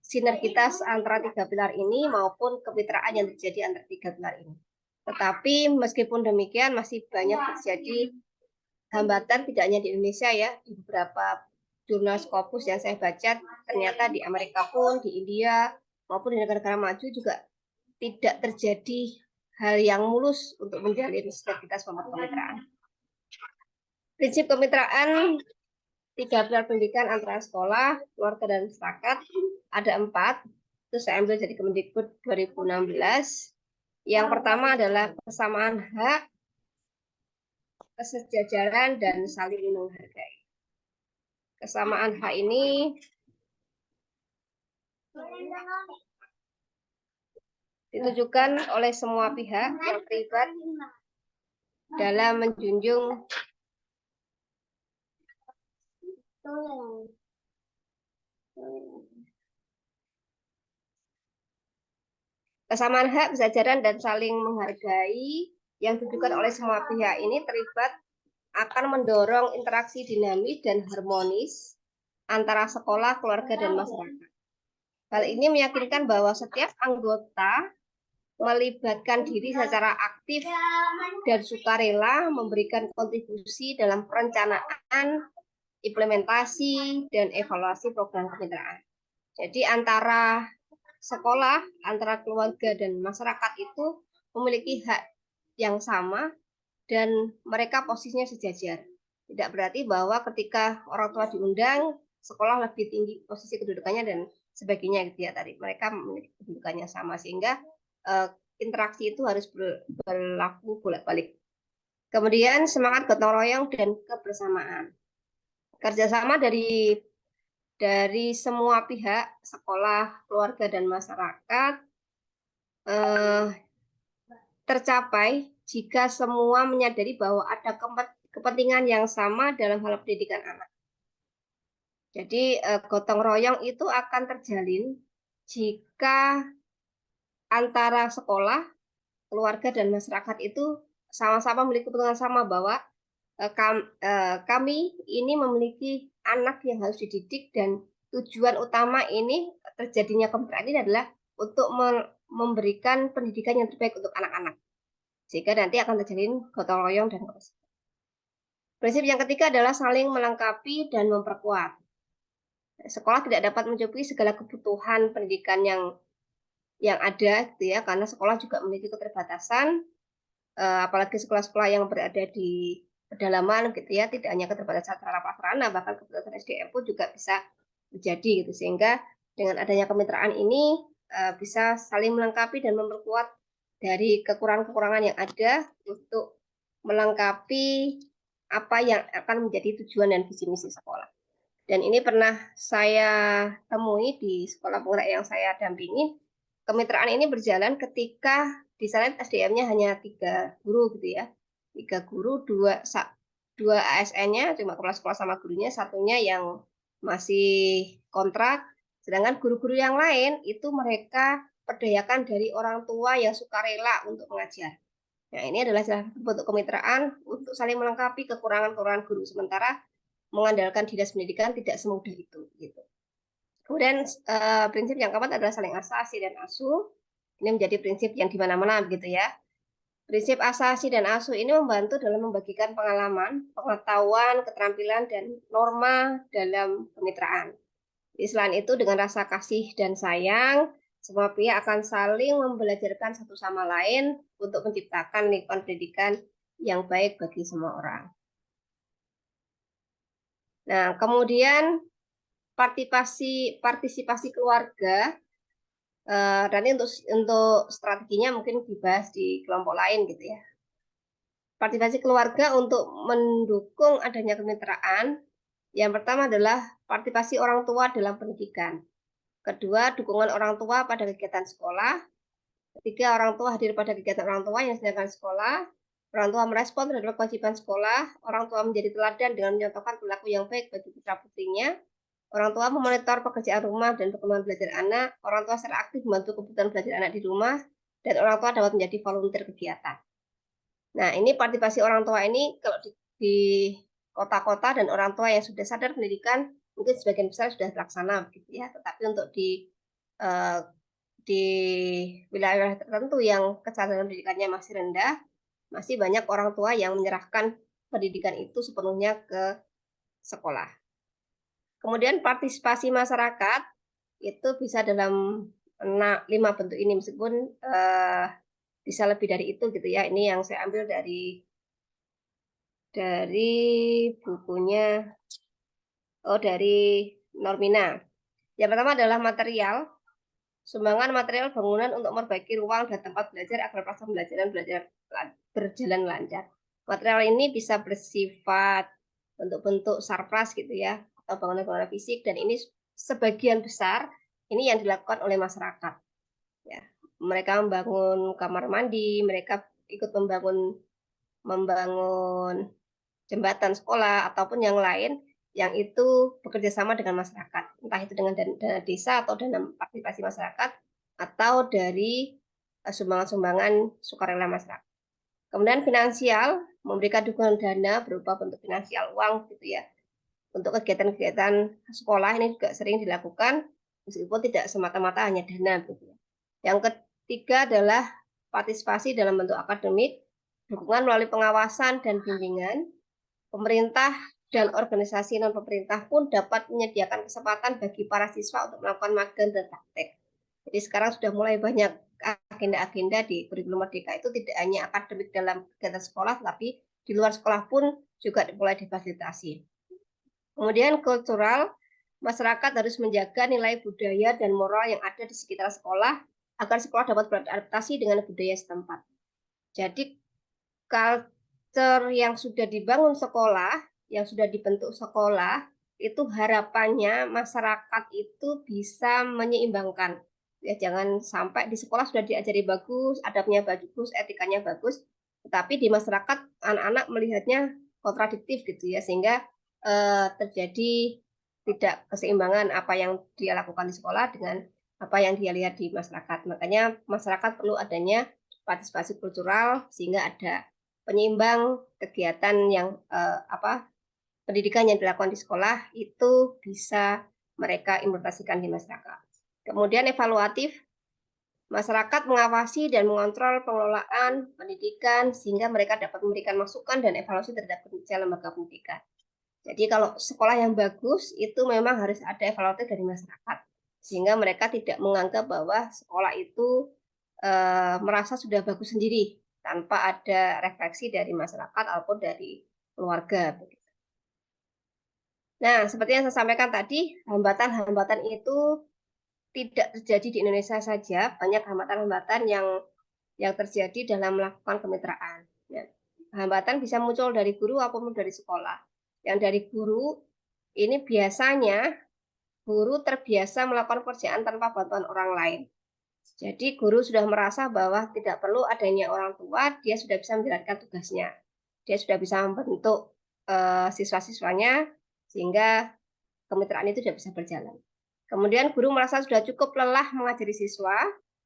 sinergitas antara 3 pilar ini maupun kemitraan yang terjadi antara 3 pilar ini. Tetapi meskipun demikian masih banyak terjadi hambatan, tidak hanya di Indonesia ya, di beberapa jurnal Scopus yang saya baca, ternyata di Amerika pun, di India maupun di negara-negara maju juga tidak terjadi hal yang mulus untuk menjalin sinergitas kemitraan. Prinsip kemitraan 3 pilar pendidikan antara sekolah, keluarga, dan masyarakat ada 4. Itu saya ambil dari Kemendikbud 2016. Yang pertama adalah kesamaan hak, kesejajaran, dan saling menghargai. Kesamaan hak ini ditujukan oleh semua pihak yang terlibat dalam menjunjung kesamaan hak, kesejajaran, dan saling menghargai yang ditujukan oleh semua pihak ini terlibat akan mendorong interaksi dinamis dan harmonis antara sekolah, keluarga, dan masyarakat. Hal ini meyakinkan bahwa setiap anggota melibatkan diri secara aktif dan sukarela memberikan kontribusi dalam perencanaan, implementasi, dan evaluasi program kemitraan. Jadi antara sekolah, antara keluarga, dan masyarakat itu memiliki hak yang sama dan mereka posisinya sejajar. Tidak berarti bahwa ketika orang tua diundang, sekolah lebih tinggi posisi kedudukannya dan sebagainya, gitu ya. Tadi mereka memiliki kedudukannya sama, sehingga interaksi itu harus berlaku bolak-balik. Kemudian semangat gotong royong dan kebersamaan. Kerjasama dari semua pihak, sekolah, keluarga, dan masyarakat tercapai jika semua menyadari bahwa ada kepentingan yang sama dalam hal pendidikan anak. Jadi gotong royong itu akan terjalin jika antara sekolah, keluarga, dan masyarakat itu sama-sama memiliki kepentingan sama bahwa kami ini memiliki anak yang harus dididik, dan tujuan utama ini terjadinya kemitraan ini adalah untuk memberikan pendidikan yang terbaik untuk anak-anak, sehingga nanti akan terjalin gotong royong dan kebersamaan. Prinsip yang ketiga adalah saling melengkapi dan memperkuat. Sekolah tidak dapat mencukupi segala kebutuhan pendidikan yang ada, gitu ya, karena sekolah juga memiliki keterbatasan, apalagi sekolah-sekolah yang berada di pedalaman, gitu ya, tidak hanya keterbatasan sarana prasarana, bahkan keterbatasan SDM pun juga bisa terjadi, gitu. Sehingga dengan adanya kemitraan ini bisa saling melengkapi dan memperkuat dari kekurangan-kekurangan yang ada untuk melengkapi apa yang akan menjadi tujuan dan visi misi sekolah. Dan ini pernah saya temui di sekolah penggerak yang saya dampingi. Kemitraan ini berjalan ketika di sana SDM-nya hanya 3 guru gitu ya. 3 guru, 2 ASN-nya, cuma kepala sekolah sama gurunya, satunya yang masih kontrak. Sedangkan guru-guru yang lain itu mereka perdayakan dari orang tua yang sukarela untuk mengajar. Nah, ini adalah salah satu bentuk kemitraan untuk saling melengkapi kekurangan-kekurangan guru. Sementara mengandalkan dinas pendidikan tidak semudah itu. Gitu. Kemudian prinsip yang keempat adalah saling asasi dan asuh. Ini menjadi prinsip yang di mana-mana begitu ya. Prinsip asasi dan asuh ini membantu dalam membagikan pengalaman, pengetahuan, keterampilan, dan norma dalam kemitraan. Jadi selain itu dengan rasa kasih dan sayang, semua pihak akan saling membelajarkan satu sama lain untuk menciptakan lingkungan pendidikan yang baik bagi semua orang. Nah, kemudian partisipasi keluarga, nanti untuk strateginya mungkin dibahas di kelompok lain gitu ya. Partisipasi keluarga untuk mendukung adanya kemitraan, yang pertama adalah partisipasi orang tua dalam pendidikan. Kedua, dukungan orang tua pada kegiatan sekolah. Ketiga, orang tua hadir pada kegiatan orang tua yang sedangkan sekolah. Orang tua merespon terhadap kewajiban sekolah. Orang tua menjadi teladan dengan menyontohkan perilaku yang baik bagi putra-putrinya. Orang tua memonitor pekerjaan rumah dan perkembangan belajar anak. Orang tua secara aktif membantu kebutuhan belajar anak di rumah. Dan orang tua dapat menjadi volunteer kegiatan. Nah, ini partisipasi orang tua ini kalau di kota-kota dan orang tua yang sudah sadar pendidikan, mungkin sebagian besar sudah terlaksana gitu ya, tetapi untuk di wilayah tertentu yang kesadaran pendidikannya masih rendah, masih banyak orang tua yang menyerahkan pendidikan itu sepenuhnya ke sekolah. Kemudian partisipasi masyarakat itu bisa dalam 5 bentuk ini, meskipun bisa lebih dari itu gitu ya. Ini yang saya ambil dari bukunya dari Normina. Yang pertama adalah material, sumbangan material bangunan untuk memperbaiki ruang dan tempat belajar agar proses pembelajaran berjalan lancar. Material ini bisa bersifat bentuk-bentuk sarpras gitu ya, atau bangunan-bangunan fisik, dan ini sebagian besar ini yang dilakukan oleh masyarakat. Ya, mereka membangun kamar mandi, mereka ikut membangun jembatan sekolah ataupun yang lain yang itu bekerja sama dengan masyarakat, entah itu dengan dana desa atau dana partisipasi masyarakat atau dari sumbangan-sumbangan sukarela masyarakat. Kemudian finansial, memberikan dukungan dana berupa bentuk finansial uang gitu ya. Untuk kegiatan-kegiatan sekolah ini juga sering dilakukan meskipun tidak semata-mata hanya dana gitu ya. Yang ketiga adalah partisipasi dalam bentuk akademik, dukungan melalui pengawasan dan bimbingan. Pemerintah dan organisasi non-pemerintah pun dapat menyediakan kesempatan bagi para siswa untuk melakukan magang dan praktek. Jadi sekarang sudah mulai banyak agenda-agenda di kurikulum Merdeka itu tidak hanya akademik dalam kegiatan sekolah, tapi di luar sekolah pun juga mulai difasilitasi. Kemudian kultural, masyarakat harus menjaga nilai budaya dan moral yang ada di sekitar sekolah agar sekolah dapat beradaptasi dengan budaya setempat. Jadi culture yang sudah dibangun sekolah, yang sudah dibentuk sekolah, itu harapannya masyarakat itu bisa menyeimbangkan. Ya, jangan sampai di sekolah sudah diajari bagus, adabnya bagus, etikanya bagus, tetapi di masyarakat anak-anak melihatnya kontradiktif gitu ya, sehingga terjadi tidak keseimbangan apa yang dia lakukan di sekolah dengan apa yang dia lihat di masyarakat. Makanya masyarakat perlu adanya partisipasi kultural sehingga ada penyeimbang kegiatan yang pendidikan yang dilakukan di sekolah itu bisa mereka implementasikan di masyarakat. Kemudian evaluatif, masyarakat mengawasi dan mengontrol pengelolaan pendidikan sehingga mereka dapat memberikan masukan dan evaluasi terhadap kerja lembaga pendidikan. Jadi kalau sekolah yang bagus itu memang harus ada evaluatif dari masyarakat sehingga mereka tidak menganggap bahwa sekolah itu merasa sudah bagus sendiri tanpa ada refleksi dari masyarakat ataupun dari keluarga. Nah, seperti yang saya sampaikan tadi, hambatan-hambatan itu tidak terjadi di Indonesia saja, banyak hambatan-hambatan yang terjadi dalam melakukan kemitraan. Ya. Hambatan bisa muncul dari guru maupun dari sekolah. Yang dari guru ini biasanya guru terbiasa melakukan pekerjaan tanpa bantuan orang lain. Jadi guru sudah merasa bahwa tidak perlu adanya orang tua, dia sudah bisa menjalankan tugasnya. Dia sudah bisa membentuk siswa-siswanya sehingga kemitraan itu tidak bisa berjalan. Kemudian guru merasa sudah cukup lelah mengajari siswa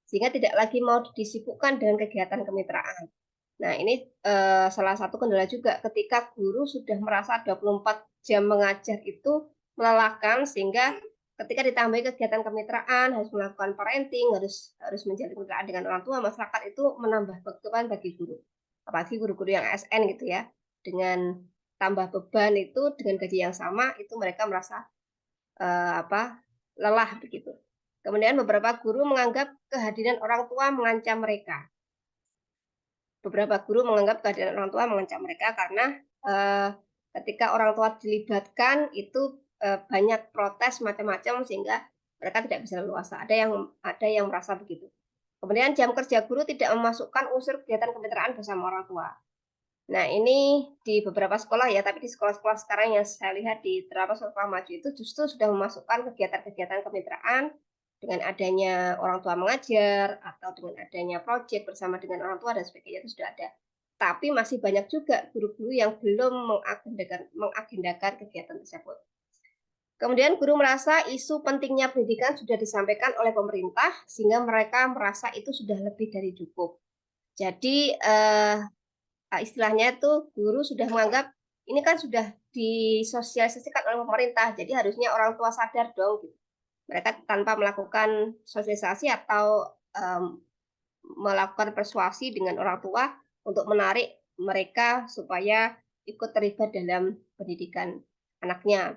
sehingga tidak lagi mau disibukkan dengan kegiatan kemitraan. Nah, ini salah satu kendala juga ketika guru sudah merasa 24 jam mengajar itu melelahkan sehingga ketika ditambahi kegiatan kemitraan, harus melakukan parenting, harus menjalin kemitraan dengan orang tua, masyarakat itu menambah beban bagi guru. Apalagi guru-guru yang ASN gitu ya. Dengan tambah beban itu dengan gaji yang sama, itu mereka merasa lelah begitu. Kemudian beberapa guru menganggap kehadiran orang tua mengancam mereka. Beberapa guru menganggap kehadiran orang tua mengancam mereka karena ketika orang tua dilibatkan itu banyak protes macam-macam sehingga mereka tidak bisa leluasa. Ada yang merasa begitu. Kemudian jam kerja guru tidak memasukkan unsur kegiatan kemitraan bersama orang tua. Nah, ini di beberapa sekolah ya, tapi di sekolah-sekolah sekarang yang saya lihat di beberapa sekolah maju itu justru sudah memasukkan kegiatan-kegiatan kemitraan dengan adanya orang tua mengajar atau dengan adanya proyek bersama dengan orang tua dan sebagainya itu sudah ada. Tapi masih banyak juga guru-guru yang belum mengagendakan kegiatan tersebut. Kemudian guru merasa isu pentingnya pendidikan sudah disampaikan oleh pemerintah sehingga mereka merasa itu sudah lebih dari cukup. Jadi istilahnya itu guru sudah menganggap ini kan sudah disosialisasikan oleh pemerintah, jadi harusnya orang tua sadar dong. Gitu. Mereka tanpa melakukan sosialisasi atau melakukan persuasi dengan orang tua untuk menarik mereka supaya ikut terlibat dalam pendidikan anaknya.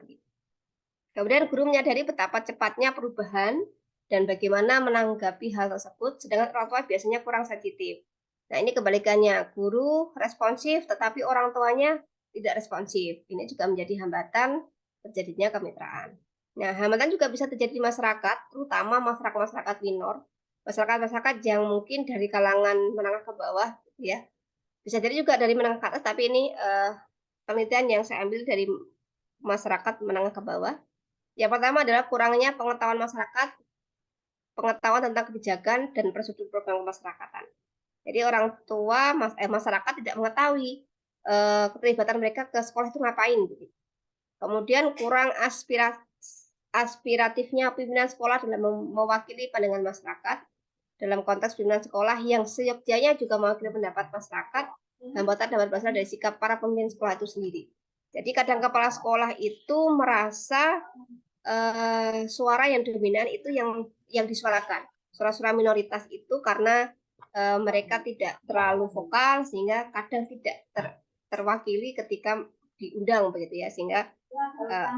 Kemudian guru menyadari betapa cepatnya perubahan dan bagaimana menanggapi hal tersebut, sedangkan orang tua biasanya kurang sensitif. Nah, ini kebalikannya, guru responsif tetapi orang tuanya tidak responsif. Ini juga menjadi hambatan terjadinya kemitraan. Nah, hambatan juga bisa terjadi di masyarakat, terutama masyarakat minor, masyarakat yang mungkin dari kalangan menengah ke bawah, ya. Bisa jadi juga dari menengah ke atas, tapi ini penelitian yang saya ambil dari masyarakat menengah ke bawah. Yang pertama adalah kurangnya pengetahuan masyarakat, pengetahuan tentang kebijakan dan prosedur program kemasyarakatan. Jadi orang tua, masyarakat tidak mengetahui keterlibatan mereka ke sekolah itu ngapain. Gitu. Kemudian kurang aspiratifnya pimpinan sekolah dalam mewakili pandangan masyarakat dalam konteks pimpinan sekolah yang seyogyanya juga mewakili pendapat masyarakat, hambatan dapat berasal dari sikap para pemimpin sekolah itu sendiri. Jadi kadang kepala sekolah itu merasa suara yang dominan itu yang disuarakan. Suara-suara minoritas itu karena mereka tidak terlalu vokal sehingga kadang tidak terwakili ketika diundang begitu ya, sehingga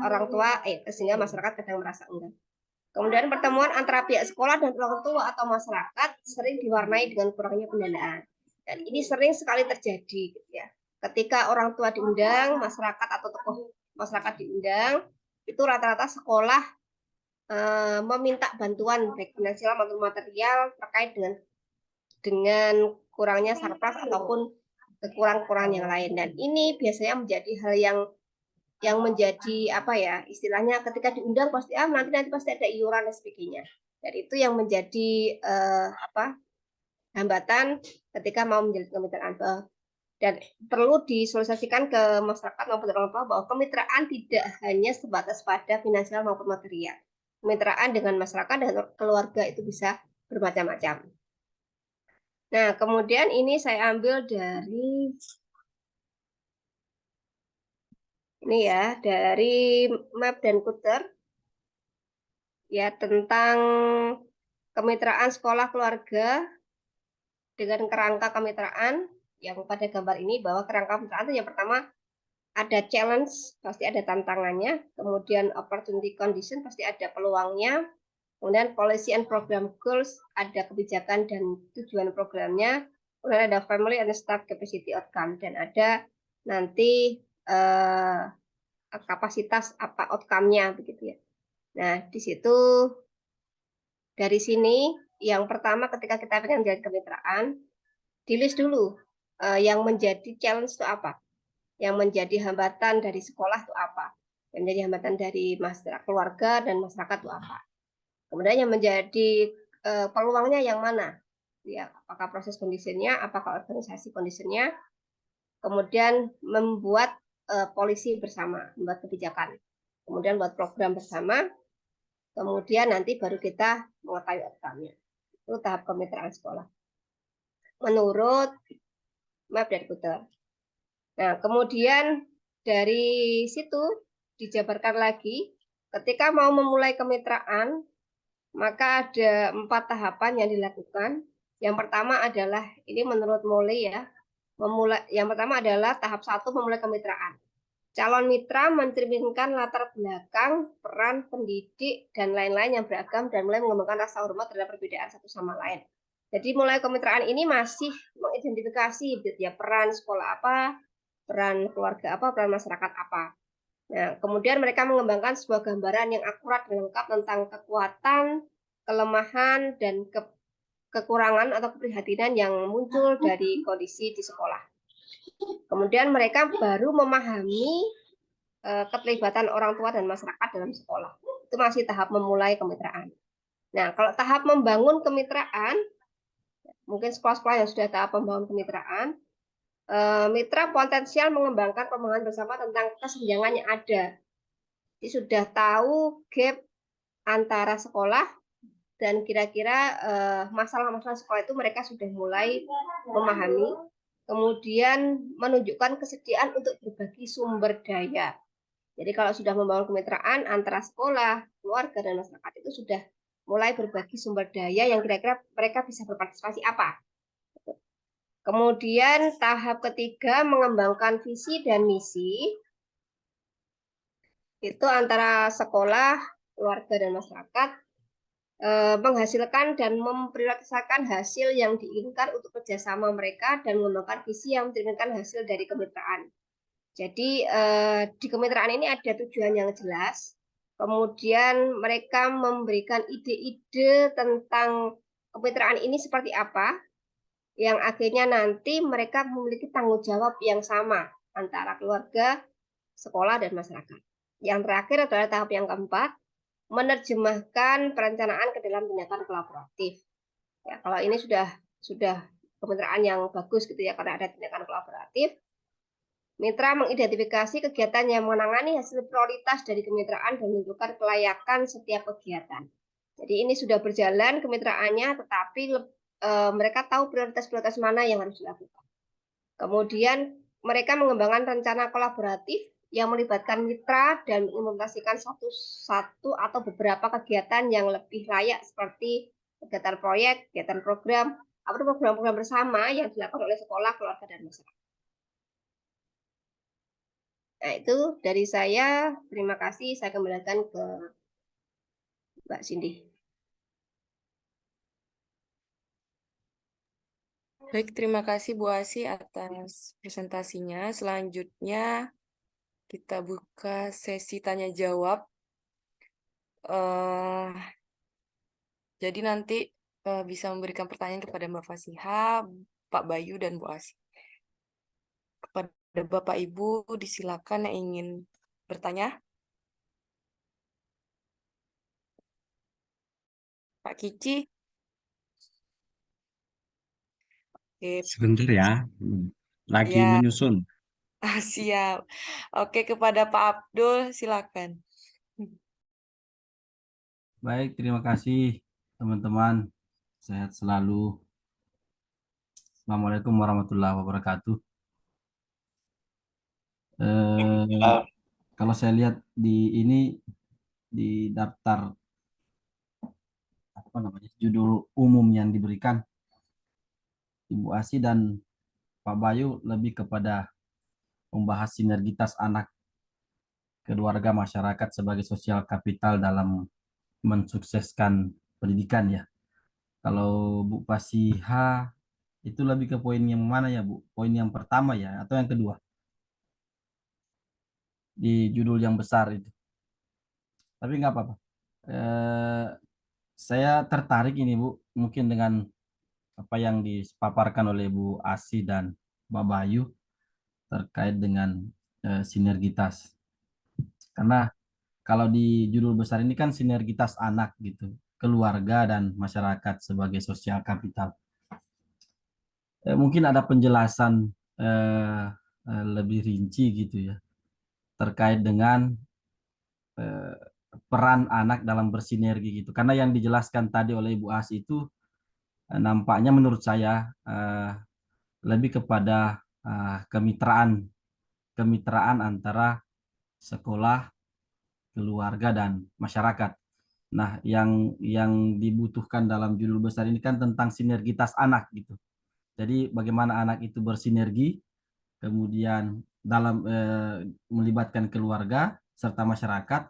orang tua sehingga masyarakat kadang merasa enggan. Kemudian pertemuan antara pihak sekolah dan orang tua atau masyarakat sering diwarnai dengan kurangnya pendanaan. Dan ini sering sekali terjadi gitu ya. Ketika orang tua diundang, masyarakat atau tokoh masyarakat diundang, itu rata-rata sekolah meminta bantuan baik finansial maupun material terkait dengan kurangnya sarpras ataupun kekurangan yang lain. Dan ini biasanya menjadi hal yang menjadi apa ya istilahnya ketika diundang pasti nanti pasti ada iuran dan sebagainya. Dan itu yang menjadi hambatan ketika mau menjalin kemitraan. Dan perlu disosialisasikan ke masyarakat maupun orang tua bahwa kemitraan tidak hanya sebatas pada finansial maupun material. Kemitraan dengan masyarakat dan keluarga itu bisa bermacam-macam. Nah, kemudian ini saya ambil dari ini ya, dari Map dan Kuter ya tentang kemitraan sekolah keluarga dengan kerangka kemitraan. Yang pada gambar ini bahwa kerangka kemitraan itu yang pertama ada challenge, pasti ada tantangannya, kemudian opportunity condition, pasti ada peluangnya, kemudian policy and program goals, ada kebijakan dan tujuan programnya, kemudian ada family and staff capacity outcome, dan ada nanti kapasitas apa outcome-nya begitu ya. Nah, di situ Dari sini, yang pertama ketika kita pengen menjadi kemitraan, di list dulu yang menjadi challenge itu apa, yang menjadi hambatan dari sekolah itu apa, yang menjadi hambatan dari masyarakat keluarga dan masyarakat itu apa. Kemudian yang menjadi peluangnya yang mana, ya, apakah proses conditionnya, apakah organisasi conditionnya, kemudian membuat polisi bersama, membuat kebijakan, kemudian buat program bersama, kemudian nanti baru kita mengetahui outcome-nya. Itu tahap kemitraan sekolah menurut map dari Kuter. Nah, kemudian dari situ dijabarkan lagi, ketika mau memulai kemitraan, maka ada 4 tahapan yang dilakukan. Yang pertama adalah, ini menurut Molly ya, yang pertama adalah tahap 1 memulai kemitraan. Calon mitra mencerminkan latar belakang, peran, pendidik, dan lain-lain yang beragam dan mulai mengembangkan rasa hormat terhadap perbedaan satu sama lain. Jadi mulai kemitraan ini masih mengidentifikasi ya, peran sekolah apa, peran keluarga apa, peran masyarakat apa. Nah, kemudian mereka mengembangkan sebuah gambaran yang akurat dan lengkap tentang kekuatan, kelemahan, dan kekurangan atau keprihatinan yang muncul dari kondisi di sekolah. Kemudian mereka baru memahami keterlibatan orang tua dan masyarakat dalam sekolah. Itu masih tahap memulai kemitraan. Nah, kalau tahap membangun kemitraan, mungkin sekolah-sekolah yang sudah tahap membangun kemitraan, mitra potensial mengembangkan pemahaman bersama tentang kesenjangan yang ada. Jadi sudah tahu gap antara sekolah dan kira-kira masalah-masalah sekolah itu mereka sudah mulai memahami, kemudian menunjukkan kesediaan untuk berbagi sumber daya. Jadi kalau sudah membangun kemitraan antara sekolah, keluarga, dan masyarakat itu sudah mulai berbagi sumber daya yang kira-kira mereka bisa berpartisipasi apa. Kemudian tahap ketiga mengembangkan visi dan misi. Itu antara sekolah, keluarga, dan masyarakat menghasilkan dan memprioritaskan hasil yang diinginkan untuk kerjasama mereka dan mengembangkan visi yang mencerminkan hasil dari kemitraan. Jadi di kemitraan ini ada tujuan yang jelas, kemudian mereka memberikan ide-ide tentang kemitraan ini seperti apa, yang akhirnya nanti mereka memiliki tanggung jawab yang sama antara keluarga, sekolah, dan masyarakat. Yang terakhir adalah tahap yang keempat, menerjemahkan perencanaan ke dalam tindakan kolaboratif. Ya, kalau ini sudah kemitraan yang bagus gitu ya, karena ada tindakan kolaboratif. Mitra mengidentifikasi kegiatan yang menangani hasil prioritas dari kemitraan dan menentukan kelayakan setiap kegiatan. Jadi ini sudah berjalan kemitraannya, tetapi mereka tahu prioritas-prioritas mana yang harus dilakukan. Kemudian mereka mengembangkan rencana kolaboratif yang melibatkan mitra dan mengimplementasikan satu atau beberapa kegiatan yang lebih layak seperti kegiatan proyek, kegiatan program, atau program-program bersama yang dilakukan oleh sekolah, keluarga, dan masyarakat. Nah, itu dari saya. Terima kasih. Saya kembalikan ke Mbak Cindy. Baik, terima kasih Bu Asi atas presentasinya. Selanjutnya kita buka sesi tanya jawab. Jadi nanti bisa memberikan pertanyaan kepada Mbak Fasiha, Pak Bayu, dan Bu Asi. Kepada Bapak Ibu, disilakan yang ingin bertanya. Pak Kici. Oke, Sebentar ya, lagi ya, menyusun. siap. Oke, kepada Pak Abdul, silakan. Baik, terima kasih teman-teman. Sehat selalu. Assalamualaikum warahmatullahi wabarakatuh. Kalau saya lihat di daftar judul umum yang diberikan, Ibu Asi dan Pak Bayu lebih kepada membahas sinergitas anak, keluarga, masyarakat sebagai sosial kapital dalam mensukseskan pendidikan ya. Kalau Bu Fasiha itu lebih ke poin yang mana ya Bu? Poin yang pertama ya atau yang kedua? Di judul yang besar itu. Tapi nggak apa-apa. Saya tertarik ini Bu, mungkin dengan apa yang dipaparkan oleh Bu Asi dan Mbak Bayu terkait dengan sinergitas. Karena kalau di judul besar ini kan sinergitas anak gitu, keluarga dan masyarakat sebagai sosial kapital. Mungkin ada penjelasan lebih rinci gitu ya terkait dengan peran anak dalam bersinergi gitu. Karena yang dijelaskan tadi oleh Ibu Asi itu nampaknya menurut saya lebih kepada kemitraan antara sekolah, keluarga dan masyarakat. Nah, yang dibutuhkan dalam judul besar ini kan tentang sinergitas anak gitu. Jadi bagaimana anak itu bersinergi, kemudian dalam melibatkan keluarga serta masyarakat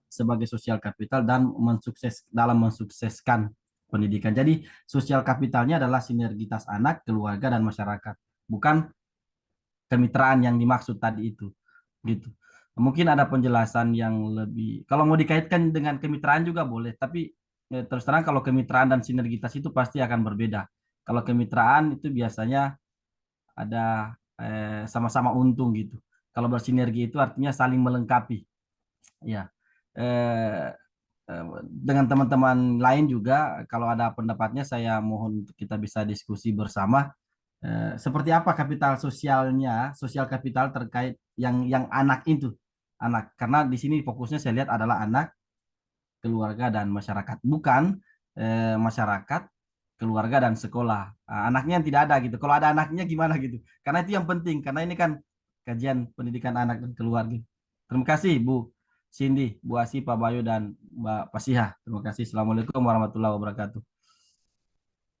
sebagai sosial kapital dan mensukseskan pendidikan. Jadi sosial kapitalnya adalah sinergitas anak, keluarga dan masyarakat, bukan kemitraan yang dimaksud tadi itu, gitu. Mungkin ada penjelasan yang lebih, kalau mau dikaitkan dengan kemitraan juga boleh, tapi terus terang kalau kemitraan dan sinergitas itu pasti akan berbeda. Kalau kemitraan itu biasanya ada sama-sama untung gitu. Kalau bersinergi itu artinya saling melengkapi. Ya, eh, dengan teman-teman lain juga, kalau ada pendapatnya saya mohon untuk kita bisa diskusi bersama. Seperti apa kapital sosialnya, sosial kapital terkait yang anak itu, anak. Karena di sini fokusnya saya lihat adalah anak, keluarga dan masyarakat, bukan masyarakat, keluarga dan sekolah. Anaknya yang tidak ada gitu. Kalau ada anaknya gimana gitu? Karena itu yang penting. Karena ini kan kajian pendidikan anak dan keluarga. Terima kasih Bu Cindy, Bu Asi, Pak Bayu dan Mbak Pasiha. Terima kasih. Assalamualaikum warahmatullahi wabarakatuh.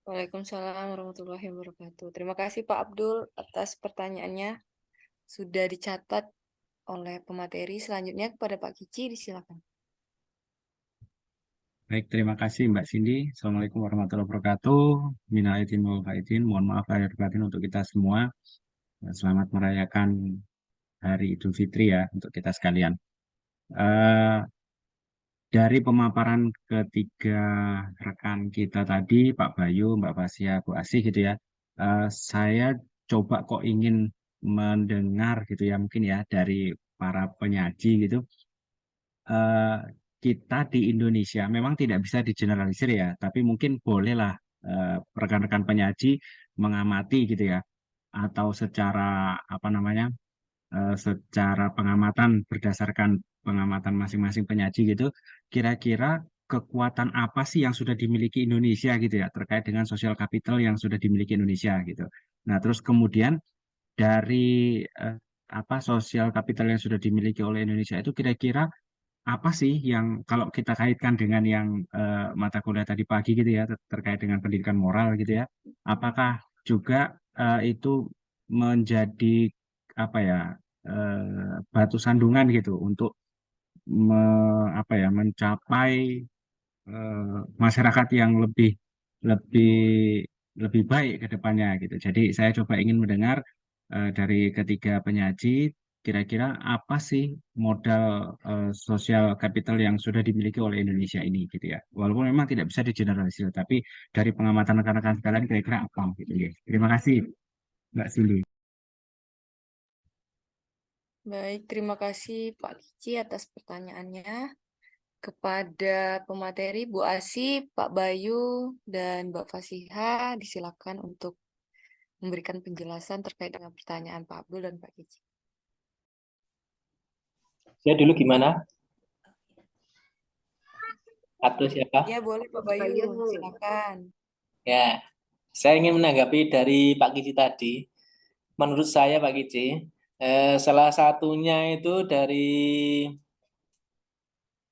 Waalaikumsalam warahmatullahi wabarakatuh. Terima kasih Pak Abdul atas pertanyaannya. Sudah dicatat oleh pemateri. Selanjutnya kepada Pak Kici, disilakan. Baik, terima kasih Mbak Cindy. Assalamualaikum warahmatullahi wabarakatuh. Minal aidin wal faizin. Mohon maaf lahir batin untuk kita semua. Selamat merayakan Hari Idul Fitri ya untuk kita sekalian. Dari pemaparan ketiga rekan kita tadi, Pak Bayu, Mbak Fasia, Bu Asih gitu ya, saya coba kok ingin mendengar gitu ya mungkin ya dari para penyaji gitu. eh, Kita di Indonesia memang tidak bisa digeneralisir ya, tapi mungkin bolehlah rekan-rekan penyaji mengamati gitu ya, atau secara apa namanya, secara pengamatan berdasarkan pengamatan masing-masing penyaji gitu, kira-kira kekuatan apa sih yang sudah dimiliki Indonesia gitu ya terkait dengan sosial capital yang sudah dimiliki Indonesia gitu. Nah, terus kemudian dari apa sosial capital yang sudah dimiliki oleh Indonesia itu kira-kira apa sih yang kalau kita kaitkan dengan yang mata kuliah tadi pagi gitu ya terkait dengan pendidikan moral gitu ya, apakah juga itu menjadi apa ya batu sandungan gitu untuk apa ya mencapai masyarakat yang lebih lebih lebih baik ke depannya gitu. Jadi saya coba ingin mendengar dari ketiga penyaji kira-kira apa sih modal sosial kapital yang sudah dimiliki oleh Indonesia ini gitu ya. Walaupun memang tidak bisa digeneralisir, tapi dari pengamatan rekan-rekan sekalian kira-kira apa gitu ya. Terima kasih Mbak Cindy. Baik, terima kasih Pak Kici atas pertanyaannya. Kepada pemateri Bu Asi, Pak Bayu, dan Mbak Fasiha, disilakan untuk memberikan penjelasan terkait dengan pertanyaan Pak Abdul dan Pak Kici. Ya dulu gimana? Atau siapa? Ya, boleh Pak Bayu. Bayu, silakan. Ya, saya ingin menanggapi dari Pak Kici tadi. Menurut saya Pak Kici, salah satunya itu dari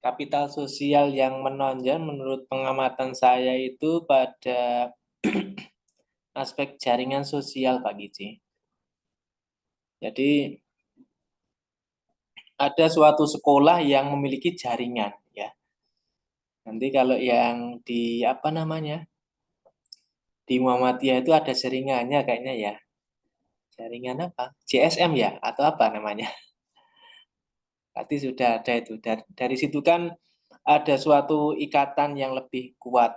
kapital sosial yang menonjol menurut pengamatan saya itu pada aspek jaringan sosial Pak Kici. Jadi ada suatu sekolah yang memiliki jaringan ya. Nanti kalau yang di apa namanya? Di Muhammadiyah itu ada jaringannya kayaknya ya. Jaringan apa? JSM ya atau apa namanya? Berarti sudah ada itu. Dari situ kan ada suatu ikatan yang lebih kuat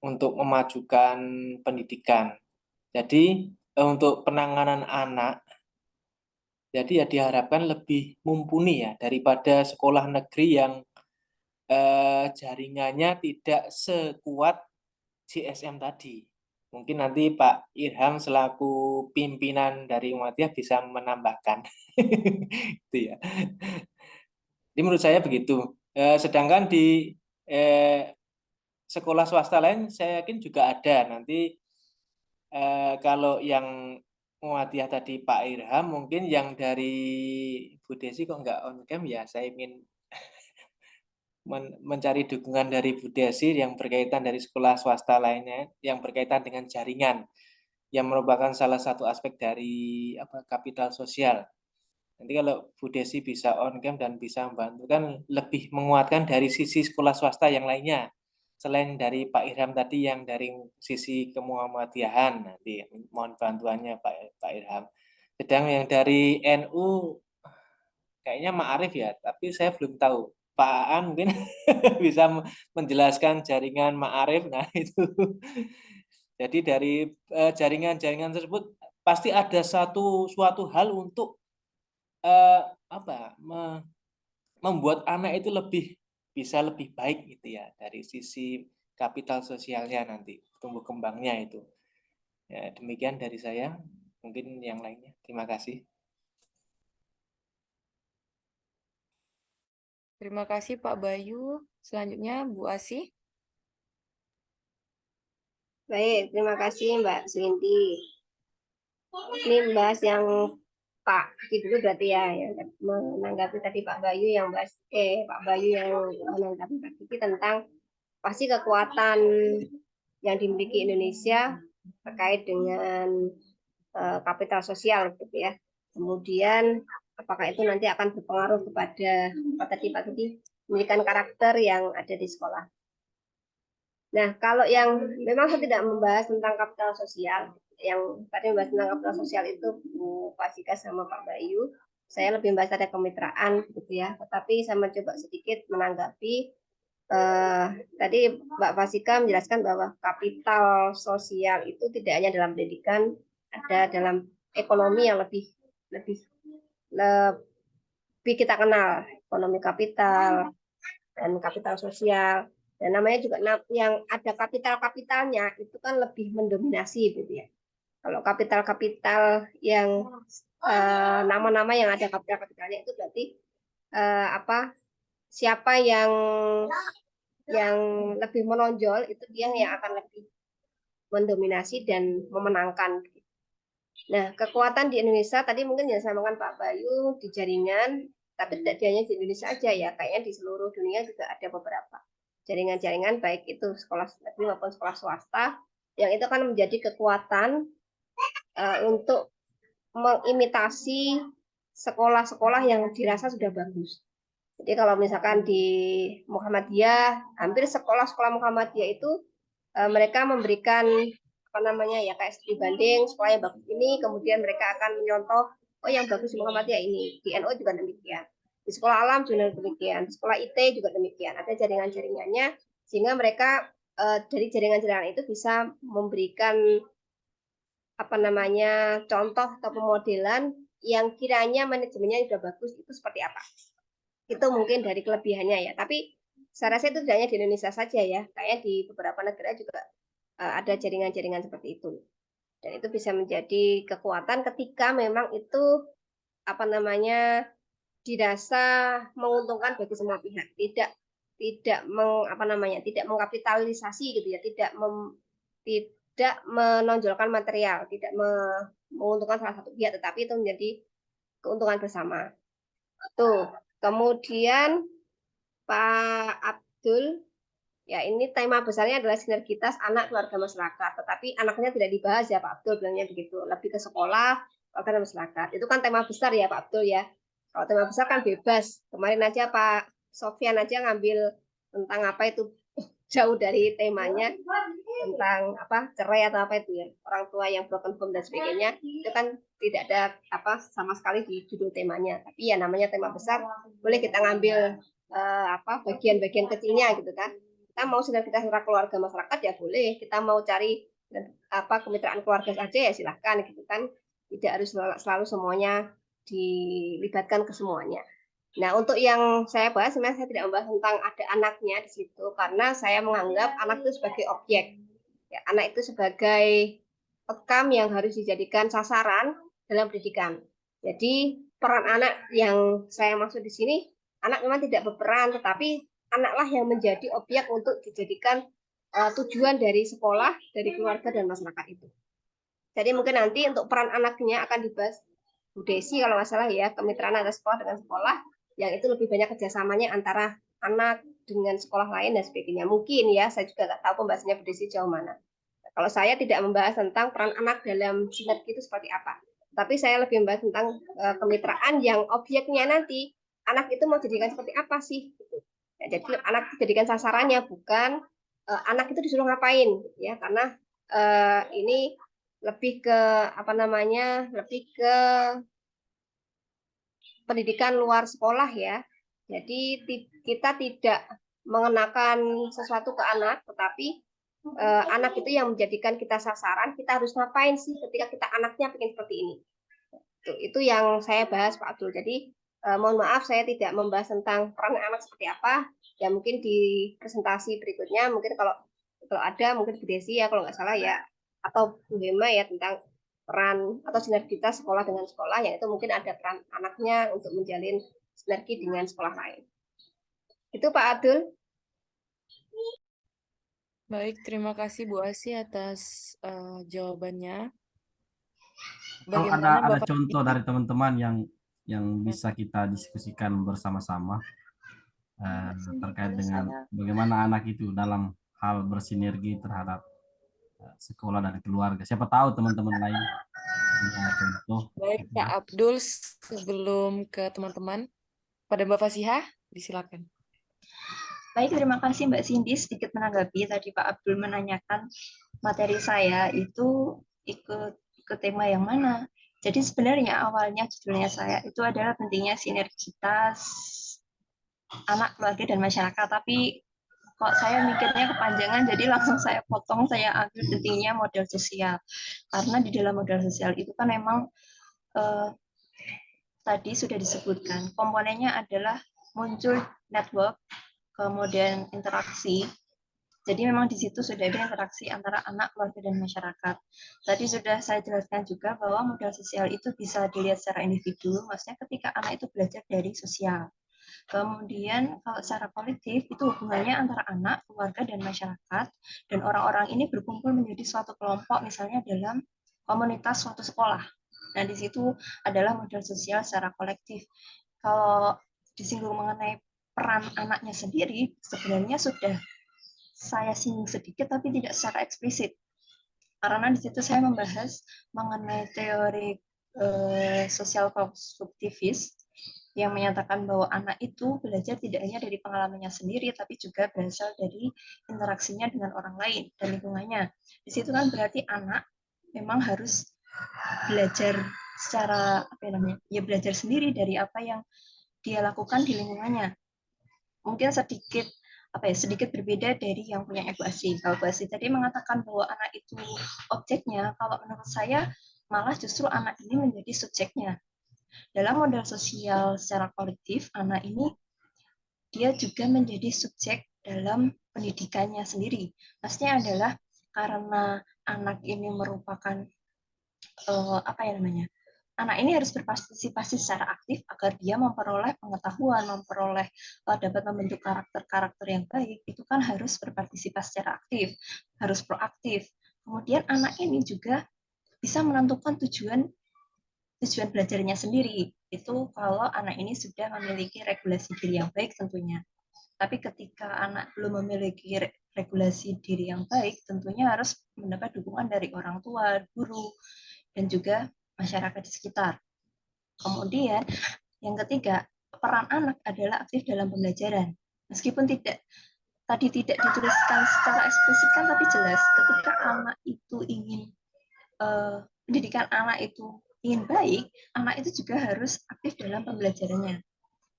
untuk memajukan pendidikan. Jadi untuk penanganan anak, jadi ya diharapkan lebih mumpuni ya daripada sekolah negeri yang jaringannya tidak sekuat GSM tadi. Mungkin nanti Pak Irham selaku pimpinan dari Muhammadiyah bisa menambahkan. Itu ya. Jadi menurut saya begitu. Sedangkan di sekolah swasta lain saya yakin juga ada. Nanti kalau yang Muhammadiyah tadi Pak Irham, mungkin yang dari Bu Desi kok nggak on cam ya, saya ingin mencari dukungan dari Bu Desi yang berkaitan dari sekolah swasta lainnya yang berkaitan dengan jaringan yang merupakan salah satu aspek dari kapital sosial. Nanti kalau Bu Desi bisa on cam dan bisa membantu kan lebih menguatkan dari sisi sekolah swasta yang lainnya. Selain dari Pak Irham tadi yang dari sisi kemuhammadiyahan, nanti mohon bantuannya Pak Irham. Sedang yang dari NU kayaknya Ma'arif ya, tapi saya belum tahu. Pak Aan mungkin bisa menjelaskan jaringan Ma'arif. Nah itu. Jadi dari jaringan-jaringan tersebut pasti ada suatu hal untuk membuat anak itu bisa lebih baik gitu ya dari sisi kapital sosialnya nanti tumbuh kembangnya itu. Ya, demikian dari saya. Mungkin yang lainnya. Terima kasih. Terima kasih Pak Bayu. Selanjutnya Bu Asih. Baik, terima kasih Mbak Sulinti. Ini bahas yang Pak dulu berarti ya, yang menanggapi tadi Pak Bayu yang Pak Bayu yang menanggapi Pak Kiki tentang pasti kekuatan yang dimiliki Indonesia terkait dengan kapital sosial gitu ya. Kemudian apakah itu nanti akan berpengaruh kepada Pak Kiki pendidikan karakter yang ada di sekolah. Nah, kalau yang memang saya tidak membahas tentang kapital sosial, yang tadi membahas tentang kapital sosial itu Bu Fasika sama Pak Bayu, saya lebih membahas ada kemitraan gitu ya. Tetapi saya mencoba sedikit menanggapi tadi Mbak Fasika menjelaskan bahwa kapital sosial itu tidak hanya dalam pendidikan, ada dalam ekonomi yang lebih kita kenal, ekonomi kapital dan kapital sosial. Dan namanya juga yang ada kapitalnya itu kan lebih mendominasi gitu ya. Kalau kapital yang nama-nama yang ada kapitalnya itu berarti siapa yang lebih menonjol itu dia yang akan lebih mendominasi dan memenangkan. Nah, kekuatan di Indonesia tadi mungkin yang disampaikan Pak Bayu di jaringan, tapi tidak hanya di Indonesia aja ya, kayaknya di seluruh dunia juga ada beberapa jaringan-jaringan baik itu sekolah negeri maupun sekolah swasta yang itu akan menjadi kekuatan untuk mengimitasi sekolah-sekolah yang dirasa sudah bagus. Jadi kalau misalkan di Muhammadiyah, hampir sekolah-sekolah Muhammadiyah itu mereka memberikan kayak studi banding sekolah yang bagus ini, kemudian mereka akan menyontoh yang bagus di Muhammadiyah ini. Di NU juga demikian. Di sekolah alam juga demikian. Di sekolah IT juga demikian. Ada jaringan-jaringannya sehingga mereka dari jaringan-jaringan itu bisa memberikan contoh atau pemodelan yang kiranya manajemennya sudah bagus itu seperti apa. Itu mungkin dari kelebihannya ya. Tapi saya rasa itu tidak hanya di Indonesia saja ya. Kayaknya di beberapa negara juga ada jaringan-jaringan seperti itu. Dan itu bisa menjadi kekuatan ketika memang itu dirasa menguntungkan bagi semua pihak. Tidak mengkapitalisasi gitu ya. Tidak menonjolkan material, tidak menguntungkan salah satu pihak, tetapi itu menjadi keuntungan bersama. Tuh. Kemudian Pak Abdul, ya ini tema besarnya adalah sinergitas anak keluarga masyarakat, tetapi anaknya tidak dibahas ya Pak Abdul bilangnya begitu, lebih ke sekolah, keluarga masyarakat. Itu kan tema besar ya Pak Abdul ya. Kalau tema besar kan bebas. Kemarin aja Pak Sofyan aja ngambil tentang apa itu jauh dari temanya tentang cerai atau apa itu ya, orang tua yang broken home dan sebagainya, itu kan tidak ada sama sekali di judul temanya. Tapi ya namanya tema besar, boleh kita ngambil bagian-bagian kecilnya gitu kan. Kita mau sinergitas antara keluarga masyarakat ya boleh, kita mau cari kemitraan keluarga saja ya silahkan gitu kan. Tidak harus selalu semuanya dilibatkan ke semuanya. Nah, untuk yang saya bahas sebenarnya saya tidak membahas tentang ada anaknya di situ karena saya menganggap anak itu sebagai objek. Ya, anak itu sebagai pekam yang harus dijadikan sasaran dalam pendidikan. Jadi peran anak yang saya maksud di sini, anak memang tidak berperan, tetapi anaklah yang menjadi objek untuk dijadikan tujuan dari sekolah, dari keluarga dan masyarakat itu. Jadi mungkin nanti untuk peran anaknya akan dibahas Bu Desi kalau nggak salah ya, kemitraan antara sekolah dengan sekolah, yang itu lebih banyak kerjasamanya antara anak dengan sekolah lain dan sebagainya. Mungkin ya, saya juga nggak tahu pembahasannya Bu Desi jauh mana. Kalau saya tidak membahas tentang peran anak dalam sinergi itu seperti apa. Tapi saya lebih membahas tentang kemitraan yang objeknya nanti anak itu mau jadikan seperti apa sih? Ya, jadi anak dijadikan sasarannya, bukan anak itu disuruh ngapain, ya karena ini lebih ke lebih ke pendidikan luar sekolah ya. Jadi kita tidak mengenakan sesuatu ke anak, tetapi anak itu yang menjadikan kita sasaran, kita harus ngapain sih ketika kita anaknya pengen seperti ini. Itu yang saya bahas Pak Abdul. Jadi mohon maaf saya tidak membahas tentang peran anak seperti apa. Ya mungkin di presentasi berikutnya, mungkin kalau ada mungkin Bu Desi ya kalau nggak salah ya, atau Bu Hema ya tentang peran atau sinergitas sekolah dengan sekolah, yaitu mungkin ada peran anaknya untuk menjalin sinergi dengan sekolah lain. Itu Pak Abdul. Baik, terima kasih Bu Asi atas jawabannya. Kalau Bagaimana ada Bapak contoh Adi? dari teman-teman yang bisa kita diskusikan bersama-sama terkait dengan bagaimana anak itu dalam hal bersinergi terhadap sekolah dan keluarga. Siapa tahu teman-teman lain punya contoh. Baik, Pak Abdul, sebelum ke teman-teman, pada Mbak Fasihah, disilakan. Baik, terima kasih Mbak Cindy. Sedikit menanggapi tadi Pak Abdul menanyakan materi saya itu ikut tema yang mana. Jadi sebenarnya awalnya judulnya saya itu adalah pentingnya sinergitas anak, keluarga, dan masyarakat. Tapi kok saya mikirnya kepanjangan, jadi langsung saya potong, saya ambil pentingnya model sosial. Karena di dalam model sosial itu kan memang tadi sudah disebutkan, komponennya adalah muncul network, kemudian interaksi. Jadi memang di situ sudah ada interaksi antara anak, keluarga, dan masyarakat. Tadi sudah saya jelaskan juga bahwa model sosial itu bisa dilihat secara individu, maksudnya ketika anak itu belajar dari sosial. Kemudian kalau secara kolektif itu hubungannya antara anak, keluarga, dan masyarakat, dan orang-orang ini berkumpul menjadi suatu kelompok, misalnya dalam komunitas suatu sekolah. Nah, di situ adalah model sosial secara kolektif. Kalau disinggung mengenai peran anaknya sendiri, sebenarnya sudah saya singgung sedikit tapi tidak secara eksplisit. Karena di situ saya membahas mengenai teori sosial konstruktivis yang menyatakan bahwa anak itu belajar tidak hanya dari pengalamannya sendiri, tapi juga berasal dari interaksinya dengan orang lain dan lingkungannya. Di situ kan berarti anak memang harus belajar secara belajar sendiri dari apa yang dia lakukan di lingkungannya. Mungkin sedikit berbeda dari yang punya Ibu Asi. Kalau Bu Asi tadi mengatakan bahwa anak itu objeknya, kalau menurut saya malah justru anak ini menjadi subjeknya. Dalam model sosial secara kolektif, anak ini dia juga menjadi subjek dalam pendidikannya sendiri. Maksudnya adalah karena anak ini merupakan anak ini harus berpartisipasi secara aktif agar dia memperoleh pengetahuan, dapat membentuk karakter-karakter yang baik, itu kan harus berpartisipasi secara aktif, harus proaktif. Kemudian anak ini juga bisa menentukan tujuan belajarnya sendiri. Itu kalau anak ini sudah memiliki regulasi diri yang baik tentunya. Tapi ketika anak belum memiliki regulasi diri yang baik, tentunya harus mendapat dukungan dari orang tua, guru, dan juga masyarakat di sekitar. Kemudian yang ketiga, peran anak adalah aktif dalam pembelajaran. Meskipun tidak dituliskan secara eksplisit kan, tapi jelas ketika anak itu ingin pendidikan anak itu ingin baik, anak itu juga harus aktif dalam pembelajarannya.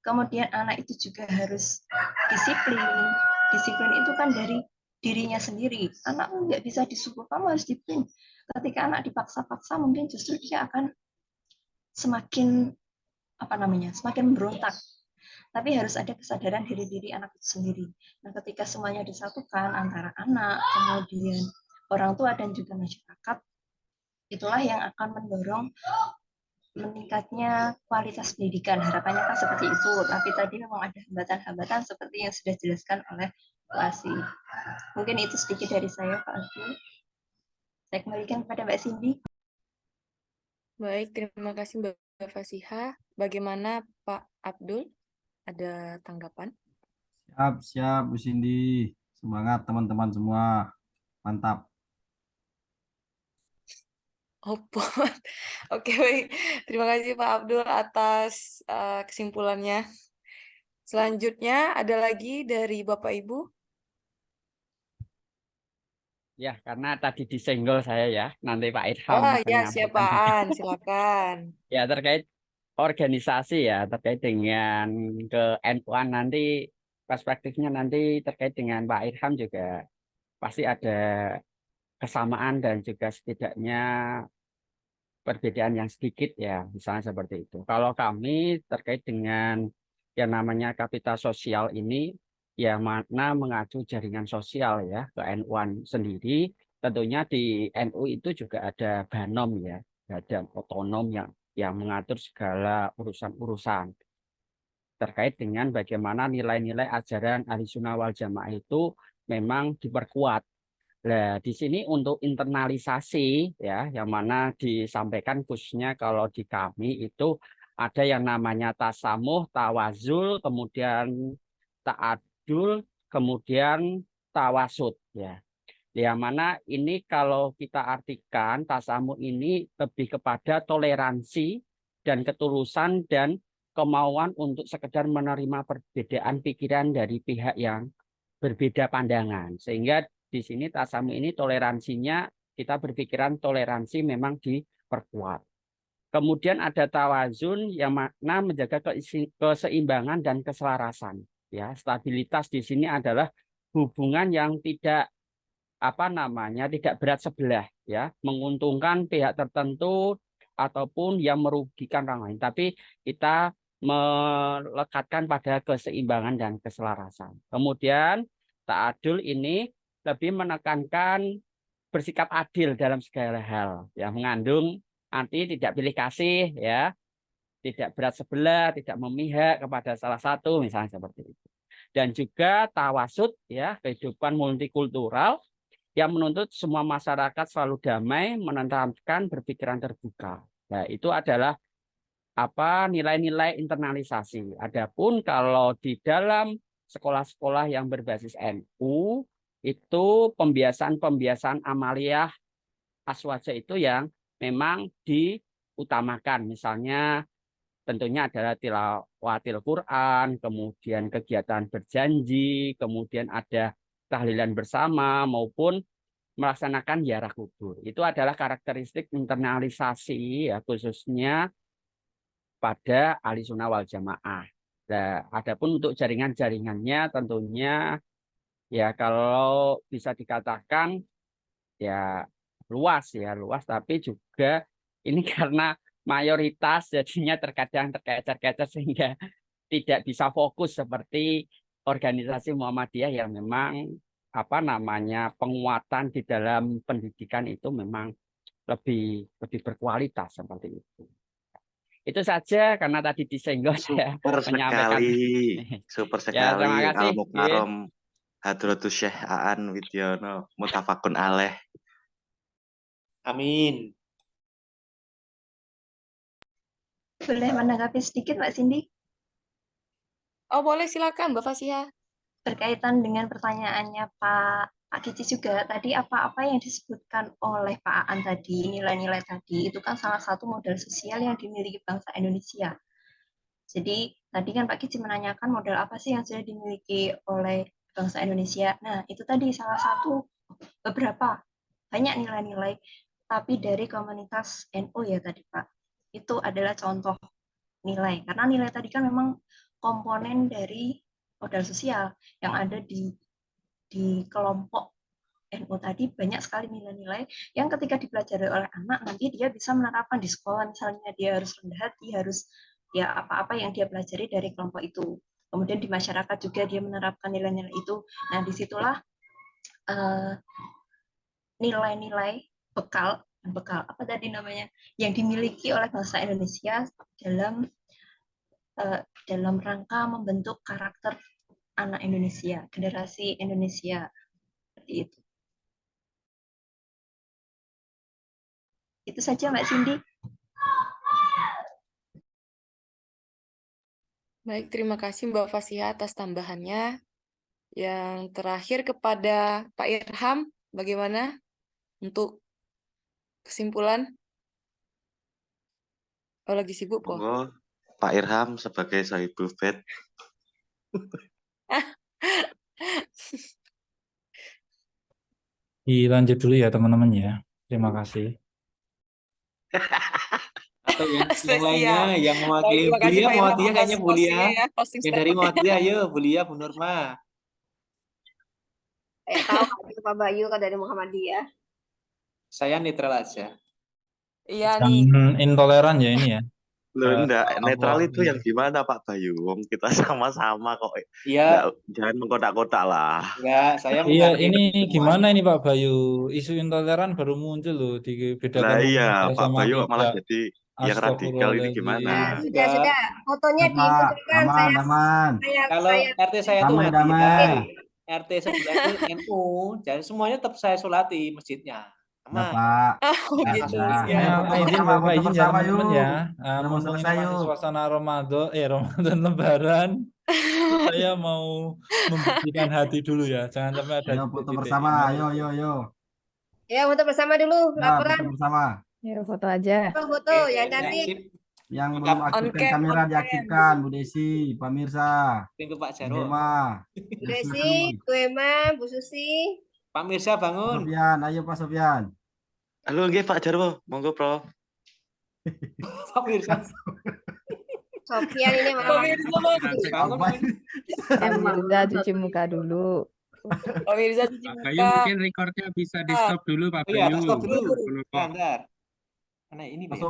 Kemudian anak itu juga harus disiplin. Disiplin itu kan dari dirinya sendiri. Anak nggak bisa disuruh kamu harus disiplin. Ketika anak dipaksa-paksa, mungkin justru dia akan semakin semakin memberontak. Tapi harus ada kesadaran diri anak itu sendiri. Nah, ketika semuanya disatukan antara anak, kemudian orang tua dan juga masyarakat, itulah yang akan mendorong meningkatnya kualitas pendidikan. Harapannya kan seperti itu. Tapi tadi memang ada hambatan-hambatan seperti yang sudah dijelaskan oleh Bu Asi. Mungkin itu sedikit dari saya, Pak Abdul. Saya kembalikan kepada Mbak Cindy. Baik, terima kasih Mbak Fasihah. Bagaimana Pak Abdul? Ada tanggapan? Siap, Bu Cindy. Semangat teman-teman semua. Mantap. Oke, baik. Terima kasih Pak Abdul atas kesimpulannya. Selanjutnya ada lagi dari Bapak Ibu. Ya, karena tadi disenggol saya ya, nanti Pak Irham Oh akan ya, menyampaikan. siapaan? Silakan. Ya, terkait organisasi ya, terkait dengan ke NU-an nanti perspektifnya nanti terkait dengan Pak Irham juga pasti ada kesamaan dan juga setidaknya perbedaan yang sedikit ya, misalnya seperti itu. Kalau kami terkait dengan yang namanya kapital sosial ini, ya mana mengacu jaringan sosial ya ke NU-an sendiri. Tentunya di NU itu juga ada Banom ya, badan otonom yang mengatur segala urusan-urusan terkait dengan bagaimana nilai-nilai ajaran Ahlussunnah wal Jamaah itu memang diperkuat. Nah, di sini untuk internalisasi ya, yang mana disampaikan khususnya kalau di kami itu ada yang namanya tasamuh, tawazul, kemudian ta'adul, kemudian tawasud ya. Yang mana ini kalau kita artikan tasamuh ini lebih kepada toleransi dan ketulusan dan kemauan untuk sekedar menerima perbedaan pikiran dari pihak yang berbeda pandangan. Sehingga di sini tasamuh ini toleransinya kita berpikiran toleransi memang diperkuat. Kemudian ada tawazun yang makna menjaga keseimbangan dan keselarasan. Ya, stabilitas di sini adalah hubungan yang tidak tidak berat sebelah ya, menguntungkan pihak tertentu ataupun yang merugikan orang lain. Tapi kita melekatkan pada keseimbangan dan keselarasan. Kemudian ta'adul ini lebih menekankan bersikap adil dalam segala hal, ya mengandung arti tidak pilih kasih, ya tidak berat sebelah, tidak memihak kepada salah satu, misalnya seperti itu. Dan juga tawasud, ya kehidupan multikultural yang menuntut semua masyarakat selalu damai, menanamkan berpikiran terbuka. Nah, itu adalah nilai-nilai internalisasi. Adapun kalau di dalam sekolah-sekolah yang berbasis NU itu pembiasaan amaliyah aswaja itu yang memang diutamakan. Misalnya tentunya adalah tilawatil Quran, kemudian kegiatan berjanji, kemudian ada tahlilan bersama maupun melaksanakan ziarah kubur. Itu adalah karakteristik internalisasi ya, khususnya pada Ahlussunnah wal Jamaah. Nah, adapun untuk jaringan-jaringannya tentunya ya kalau bisa dikatakan ya luas tapi juga ini karena mayoritas jadinya terkadang terkecer-kecer sehingga tidak bisa fokus seperti organisasi Muhammadiyah yang memang penguatan di dalam pendidikan itu memang lebih berkualitas seperti itu. Itu saja karena tadi disenggol saya menyampaikan. Super Ya, terima sekali. kasih. Al-Mukarram Hadratus Syekh Aan Widyono Mutafakun alaih. Amin. Boleh menanggapi sedikit, Mbak Cindy? Oh, boleh, silakan Mbak Fasihah. Berkaitan dengan pertanyaannya Pak Kici juga, tadi apa-apa yang disebutkan oleh Pak Aan tadi, nilai-nilai tadi, itu kan salah satu modal sosial yang dimiliki bangsa Indonesia. Jadi, tadi kan Pak Kici menanyakan modal apa sih yang sudah dimiliki oleh bangsa Indonesia. Nah, itu tadi salah satu beberapa banyak nilai-nilai, tapi dari komunitas NU ya tadi Pak. Itu adalah contoh nilai. Karena nilai tadi kan memang komponen dari modal sosial yang ada di kelompok NU tadi. Banyak sekali nilai-nilai yang ketika dipelajari oleh anak nanti dia bisa menerapkan di sekolah, misalnya dia harus rendah hati, harus ya apa-apa yang dia pelajari dari kelompok itu. Kemudian di masyarakat juga dia menerapkan nilai-nilai itu. Nah, disitulah nilai-nilai bekal apa tadi namanya yang dimiliki oleh bangsa Indonesia dalam rangka membentuk karakter anak Indonesia, generasi Indonesia, seperti itu. Itu saja Mbak Cindy. Baik, terima kasih Mbak Fasihah atas tambahannya. Yang terakhir kepada Pak Irham, bagaimana untuk kesimpulan? Oh, lagi sibuk kok. Monggo Pak Irham sebagai Sohibul Bed. Dilanjut dulu ya teman-teman ya. Terima kasih. Atau yang Siap. lainnya yang mewakili Terima kasih Bulia, Pak Irham Muhammadiyah atas kayaknya Bulia. closing-nya ya, closing Yang dari statement-nya. Muhammadiyah, ayo Bulia, Bu Nurma. Tahu itu Pak Bayu kan dari Muhammadiyah. Saya netral aja. Iya nih, Jangan intoleran ya ini ya. Loh, enggak, Apa netral itu ini? yang gimana Pak Bayu? Wong kita sama-sama kok. Iya, Enggak, jangan mengkotak-kotak lah. enggak, saya Iya, menghargai ini semuanya. gimana ini Pak Bayu? Isu intoleran baru muncul loh, Lah dibedakan iya, Muhammadiyah Pak sama Bayu kok malah tidak. jadi yang radikal ini Nah, gimana? Astagfirullahaladzim. sudah, Enggak. fotonya Pak, dimunculkan. aman, aman. Kalau RT saya itu Damai, Muhammadiyah, damai. RT sebelah itu NU, jadi semuanya tetap saya solati masjidnya. Ya, Aman. Pak. oh Ya, gitu, sudah. siap. Ayo foto Izin bersama, foto Bapak, izin ya bersama teman-teman yuk. ya. Udah mau Mumpung ini selesai masih yuk. suasana Ramadan Lebaran, saya mau membersihkan hati dulu ya. Jangan sampai ada Ayo foto titik-titik bersama, yang ayo, harus. ayo, ayo. Ya, foto bersama dulu, Ya, laporan. foto bersama. Ya, foto aja. Foto yang Ya, cantik. sip. Yang Mantap. belum On aktifkan cam, kamera on cam. diaktifkan, Bu Desi, pemirsa, Tunggu Pak Bu Jarwo. Hema, Bu Bu Desi, Susi, Bu Emma, Bu Susi. Pak Mirsa Pak bangun. Sofyan, ayo Pak Sofyan. Halo, nggih Pak Jarwo, monggo Prof. Pak Mirsa. Sofian ini Pak malah Mirza bangun. Bangun. Apa ini? Pak Mirza cuci muka dulu. Pak Mirza cuci Pak Bayu muka. mungkin recordnya bisa di stop dulu Pak Oh iya, Bayu. tak stop dulu. Perlu kok. Bentar. Karena ini Pak Be.